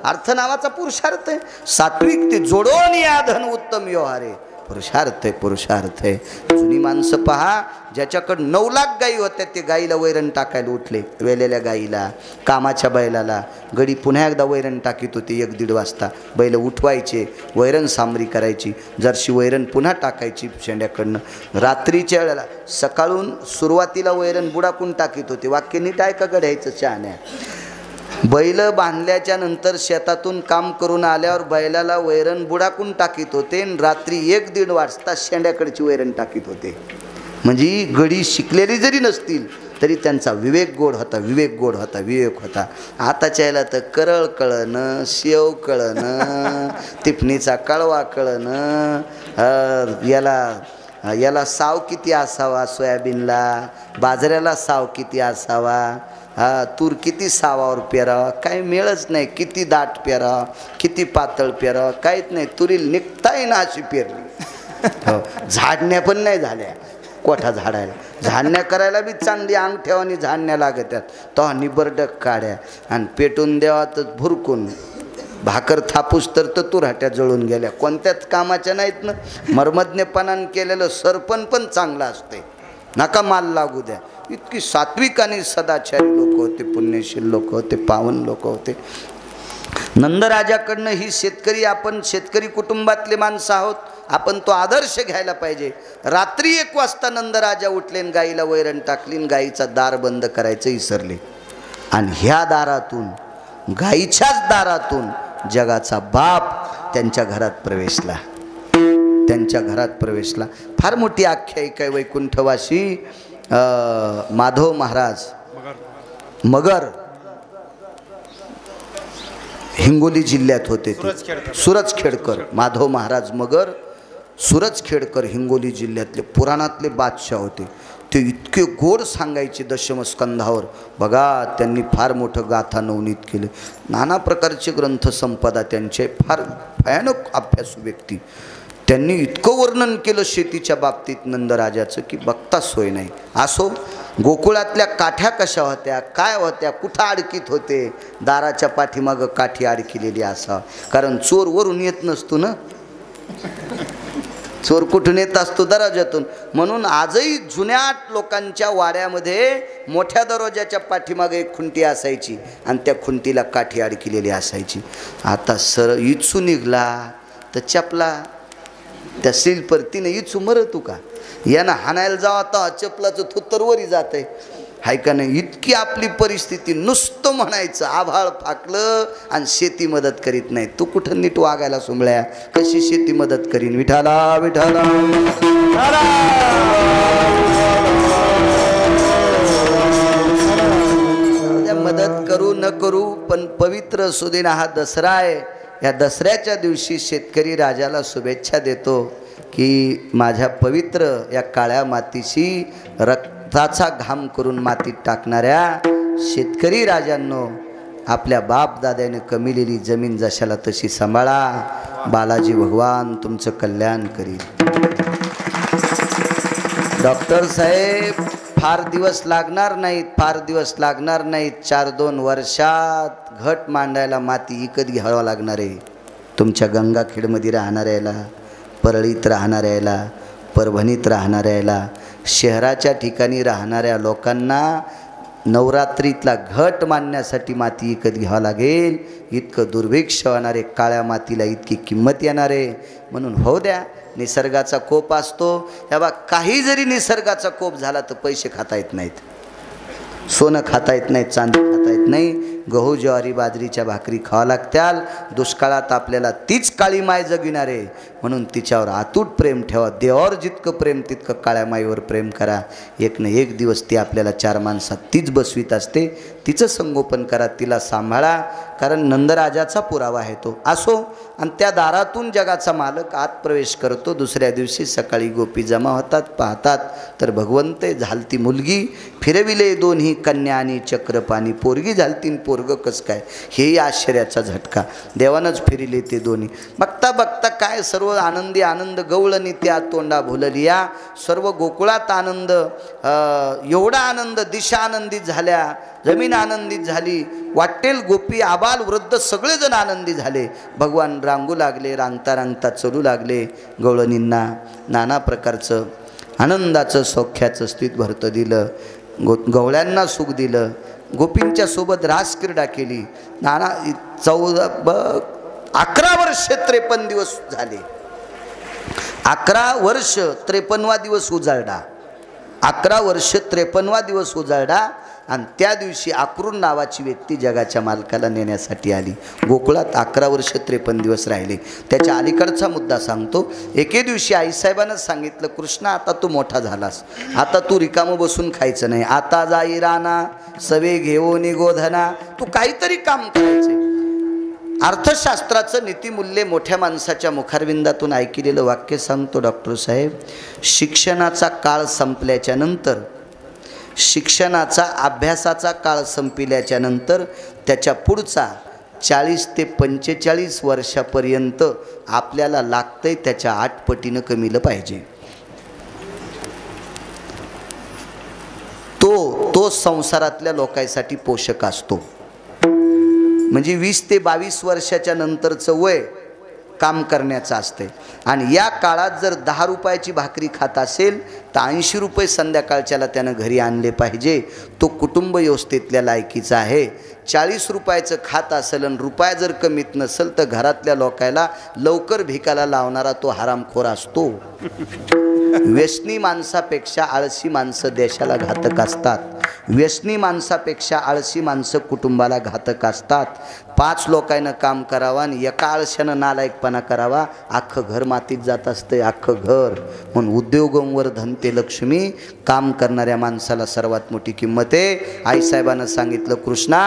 अर्थ नावाचा पुरुषार्थ आहे. सात्विक ते जोडून या धन उत्तम व्यवहार. पुरुषार्थ आहे. पुरुषार्थ आहे. जुनी माणसं पहा ज्याच्याकडं 9 लाख गायी होत्या ते गाईला वैरण टाकायला उठले. वेलेल्या गाईला कामाच्या बैलाला. गडी पुन्हा एकदा वैरण टाकीत होती 1-1.5 वाजता. बैल उठवायचे. वैरण सांबरी करायची. जरशी वैरण पुन्हा टाकायची शेंड्याकडनं. रात्रीच्या वेळेला सकाळून सुरुवातीला वैरण बुडाकून टाकीत होते. वाक्य नीट ऐका गड्याचं शहाण्या. बैल बांधल्याच्या नंतर शेतातून काम करून आल्यावर बैलाला वैरण बुडाकून टाकीत होते. रात्री 1-1.5 वाजता शेंड्याकडची वैरण टाकीत होते. म्हणजे गडी शिकलेली जरी नसतील तरी त्यांचा विवेक गोड होता. विवेक होता. आताच्या याला तर करळ कळणं, शेव कळणं, तिफणीचा कळवा कळणं. याला साव किती असावा सोयाबीनला. बाजऱ्याला साव किती असावा. तूर किती सावावर पेरावा काय मिळच नाही. किती दाट पेरावा किती पातळ पेरावा काहीच नाही. तुरील निघताय ना अशी पेरली. झाडण्या पण नाही झाल्या. कोठा झाडायला झाडण्या करायला बी चांगली अंग ठेवानी झाडण्या लागत्यात. तो निबरडक काढ्या आणि पेटून देवातच भुरकून भाकर थापूस तर तुराट्या जळून गेल्या. कोणत्याच कामाच्या नाहीत ना. मर्मज्ञपणानं केलेलं सरपण पण चांगलं असते. नका माल लागू द्या. इतकी सात्विक आणि सदाचारी लोक होते. पुण्यशील लोक होते. पावन लोक होते. नंदराजाकडनं ही शेतकरी. आपण शेतकरी कुटुंबातले माणसं आहोत. आपण तो आदर्श घ्यायला पाहिजे. रात्री 1 वाजता नंदराजा उठले. गाईला वैरण टाकली. गाईचा दार बंद करायचं विसरले. आणि ह्या दारातून गाईच्याच दारातून जगाचा बाप त्यांच्या घरात प्रवेशला. फार मोठी आख्यायिका आहे वैकुंठवासी. माधव महाराज मगर हिंगोली जिल्ह्यात होते. सुरजखेडकर माधव महाराज मगर सूरजखेडकर हिंगोली जिल्ह्यातले पुराणातले बादशाह होते. ते इतके गोड सांगायचे दशमस्कंधावर. बघा त्यांनी फार मोठं गाथा नवनीत केलं. नाना प्रकारचे ग्रंथ संपदा त्यांचे. फार भयानक अभ्यासू व्यक्ती. त्यांनी इतकं वर्णन केलं शेतीच्या बाबतीत नंदराजाचं की बघता सोय नाही. असो, गोकुळातल्या काठ्या कशा होत्या, काय होत्या, कुठं अडकीत होते. दाराच्या पाठीमागं काठी अडकिलेली असा. कारण चोर वरून येत नसतो ना, चोर कुठून येत असतो? दरवाजातून. म्हणून आजही जुन्या लोकांच्या वाड्यामध्ये मोठ्या दरवाजाच्या पाठीमागे एक खुंटी असायची आणि त्या खुंटीला काठी अडकिलेली असायची. आता सरळ इचू निघला तर चपला त्या सिलपरतीने इचू मरतू का? यानं हाणायला जावं आता चपलाचं थुत्तर वरी जात आहे, हाय का नाही? इतकी आपली परिस्थिती. नुसतं म्हणायचं आभाळ फाकलं आणि शेती मदत करीत नाही. तू कुठं नीट वागायला सुंबळ्या, कशी शेती मदत करीन? विठाला विठाला मदत करू न करू, पण पवित्र सुदिन हा दसरा आहे. या दसऱ्याच्या दिवशी शेतकरी राजाला शुभेच्छा देतो की माझ्या पवित्र या काळ्या मातीशी रक्ताचा घाम करून मातीत टाकणाऱ्या शेतकरी राजांनो, आपल्या बाप दाद्याने कमिलेली जमीन जशाला तशी सांभाळा. बालाजी भगवान तुमचं कल्याण करील. डॉक्टर साहेब फार दिवस लागणार नाहीत, फार दिवस लागणार नाहीत. 4-2 वर्षात घट मांडायला माती विकत घ्यावं लागणार आहे. तुमच्या गंगाखेडमध्ये राहणाऱ्याला, परळीत राहणाऱ्याला, परभणीत राहणाऱ्याला, शहराच्या ठिकाणी राहणाऱ्या लोकांना नवरात्रीतला घट मांडण्यासाठी माती विकत घ्यावं लागेल. इतकं दुर्भिक्ष होणारे, काळ्या मातीला इतकी किंमत येणार आहे. म्हणून होऊ द्या. निसर्गाचा कोप असतो. ह्या बा, काही जरी निसर्गाचा कोप झाला तर पैसे खाता येत नाहीत, सोनं खाता येत नाही, चांदी खाता येत नाही. गहू ज्वारी बाजरीच्या भाकरी खावा लागत्याल. दुष्काळात आपल्याला तीच काळी माय जगविणार आहे. म्हणून तिच्यावर अतूट प्रेम ठेवा. देवावर जितकं प्रेम तितकं काळ्या माईवर प्रेम करा. एक न एक दिवस ती आपल्याला 4 माणसात तीच बसवीत असते. तिचं संगोपन करा, तिला सांभाळा. कारण नंदराजाचा पुरावा आहे तो. असो, आणि त्या दारातून जगाचा मालक आत प्रवेश करतो. दुसऱ्या दिवशी सकाळी गोपी जमा होतात. पाहतात तर भगवंते झालती मुलगी, फिरविले दोन्ही कन्या आणि चक्रपाणी. पोरगी झालतीन पोरग कस काय, हेही आश्चर्याचा झटका. देवानच फिरिले ते दोन्ही. बघता बघता काय सर्व आनंदी आनंद गवळणी त्या तोंडा भुललिया. सर्व गोकुळात आनंद, एवढा आनंद, दिशा आनंदित झाल्या, जमीन आनंदित झाली. वाटेल गोपी आबाल वृद्ध सगळेजण आनंदी झाले. भगवान रांगू लागले. रांगता रांगता चलू लागले. गवळणींना नाना प्रकारचं आनंदाचं सौख्याचं स्थित भरतं दिलं. गवळ्यांना सुख दिलं. गोपींच्या सोबत रासक्रीडा केली. नाना 11 वर्ष 53 दिवस झाले. 11 वर्ष 53वा दिवस उजाळला. 11 वर्ष 53वा दिवस उजाळला. आणि त्या दिवशी आकृन नावाची व्यक्ती जगाच्या मालकाला नेण्यासाठी आली. गोकुळात 11 वर्ष 53 दिवस राहिले. त्याच्या अलीकडचा मुद्दा सांगतो. एके दिवशी आईसाहेबांना सांगितलं, कृष्णा आता तू मोठा झालास, आता तू रिकामं बसून खायचं नाही. आता जाई राना सवे घेऊन गोधना. तू काहीतरी काम करायचे. अर्थशास्त्राचं नीतिमूल्य मोठ्या माणसाच्या मुखारविंदातून ऐकलेलं वाक्य सांगतो डॉक्टर साहेब. शिक्षणाचा काळ संपल्याच्या नंतर, शिक्षणाचा अभ्यासाचा काळ संपल्याच्या नंतर त्याच्या पुढचा 40 ते 45 वर्षापर्यंत आपल्याला लागतंय त्याच्या 8 पटीनं कमीलं पाहिजे. तो संसारातल्या लोकांसाठी पोषक असतो. म्हणजे 20 ते 22 वर्षाच्या नंतरचं वय काम करण्याचं असते. आणि या काळात जर 10 रुपयाची भाकरी खात असेल तर 80 रुपये संध्याकाळच्याला त्यानं घरी आणले पाहिजे. तो कुटुंब व्यवस्थेतल्या लायकीचा आहे. 40 रुपयाचं खात असेल आणि रुपया जर कमीत नसेल तर घरातल्या लोकायला लवकर भिकाला लावणारा तो हरामखोर असतो. व्यसनी माणसापेक्षा आळशी माणसं देशाला घातक असतात. व्यसनी माणसापेक्षा आळशी माणसं कुटुंबाला घातक असतात. 5 लोकांना काम करावा आणि एका आळशानं नालायकपणा करावा, अख्खं घर मातीत जात असते, अख्खं घर. म्हणून उद्योगंवर धनते लक्ष्मी, काम करणाऱ्या माणसाला सर्वात मोठी किंमत आहे. आईसाहेबांना सांगितलं, कृष्णा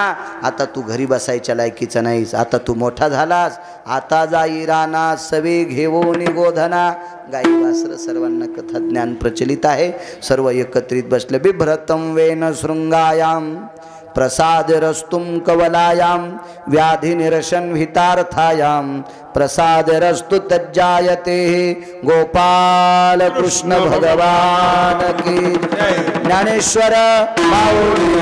आता तू घरी बसायच्या लायकीचा नाहीस, आता तू मोठा झालास, आता जाई राना सवे घेऊन गोधना. गाई वासर सर्वांना कथा ज्ञान प्रचलित आहे. सर्व एकत्रित बसले. बिभ्रतं वेन शृंगायाम प्रसाद रस्तुम कवलायाम व्याधि निरसन हितार्थायाम प्रसाद रस्तु तज्जायते. गोपाल कृष्ण भगवान की ज्ञानेश्वर माऊली.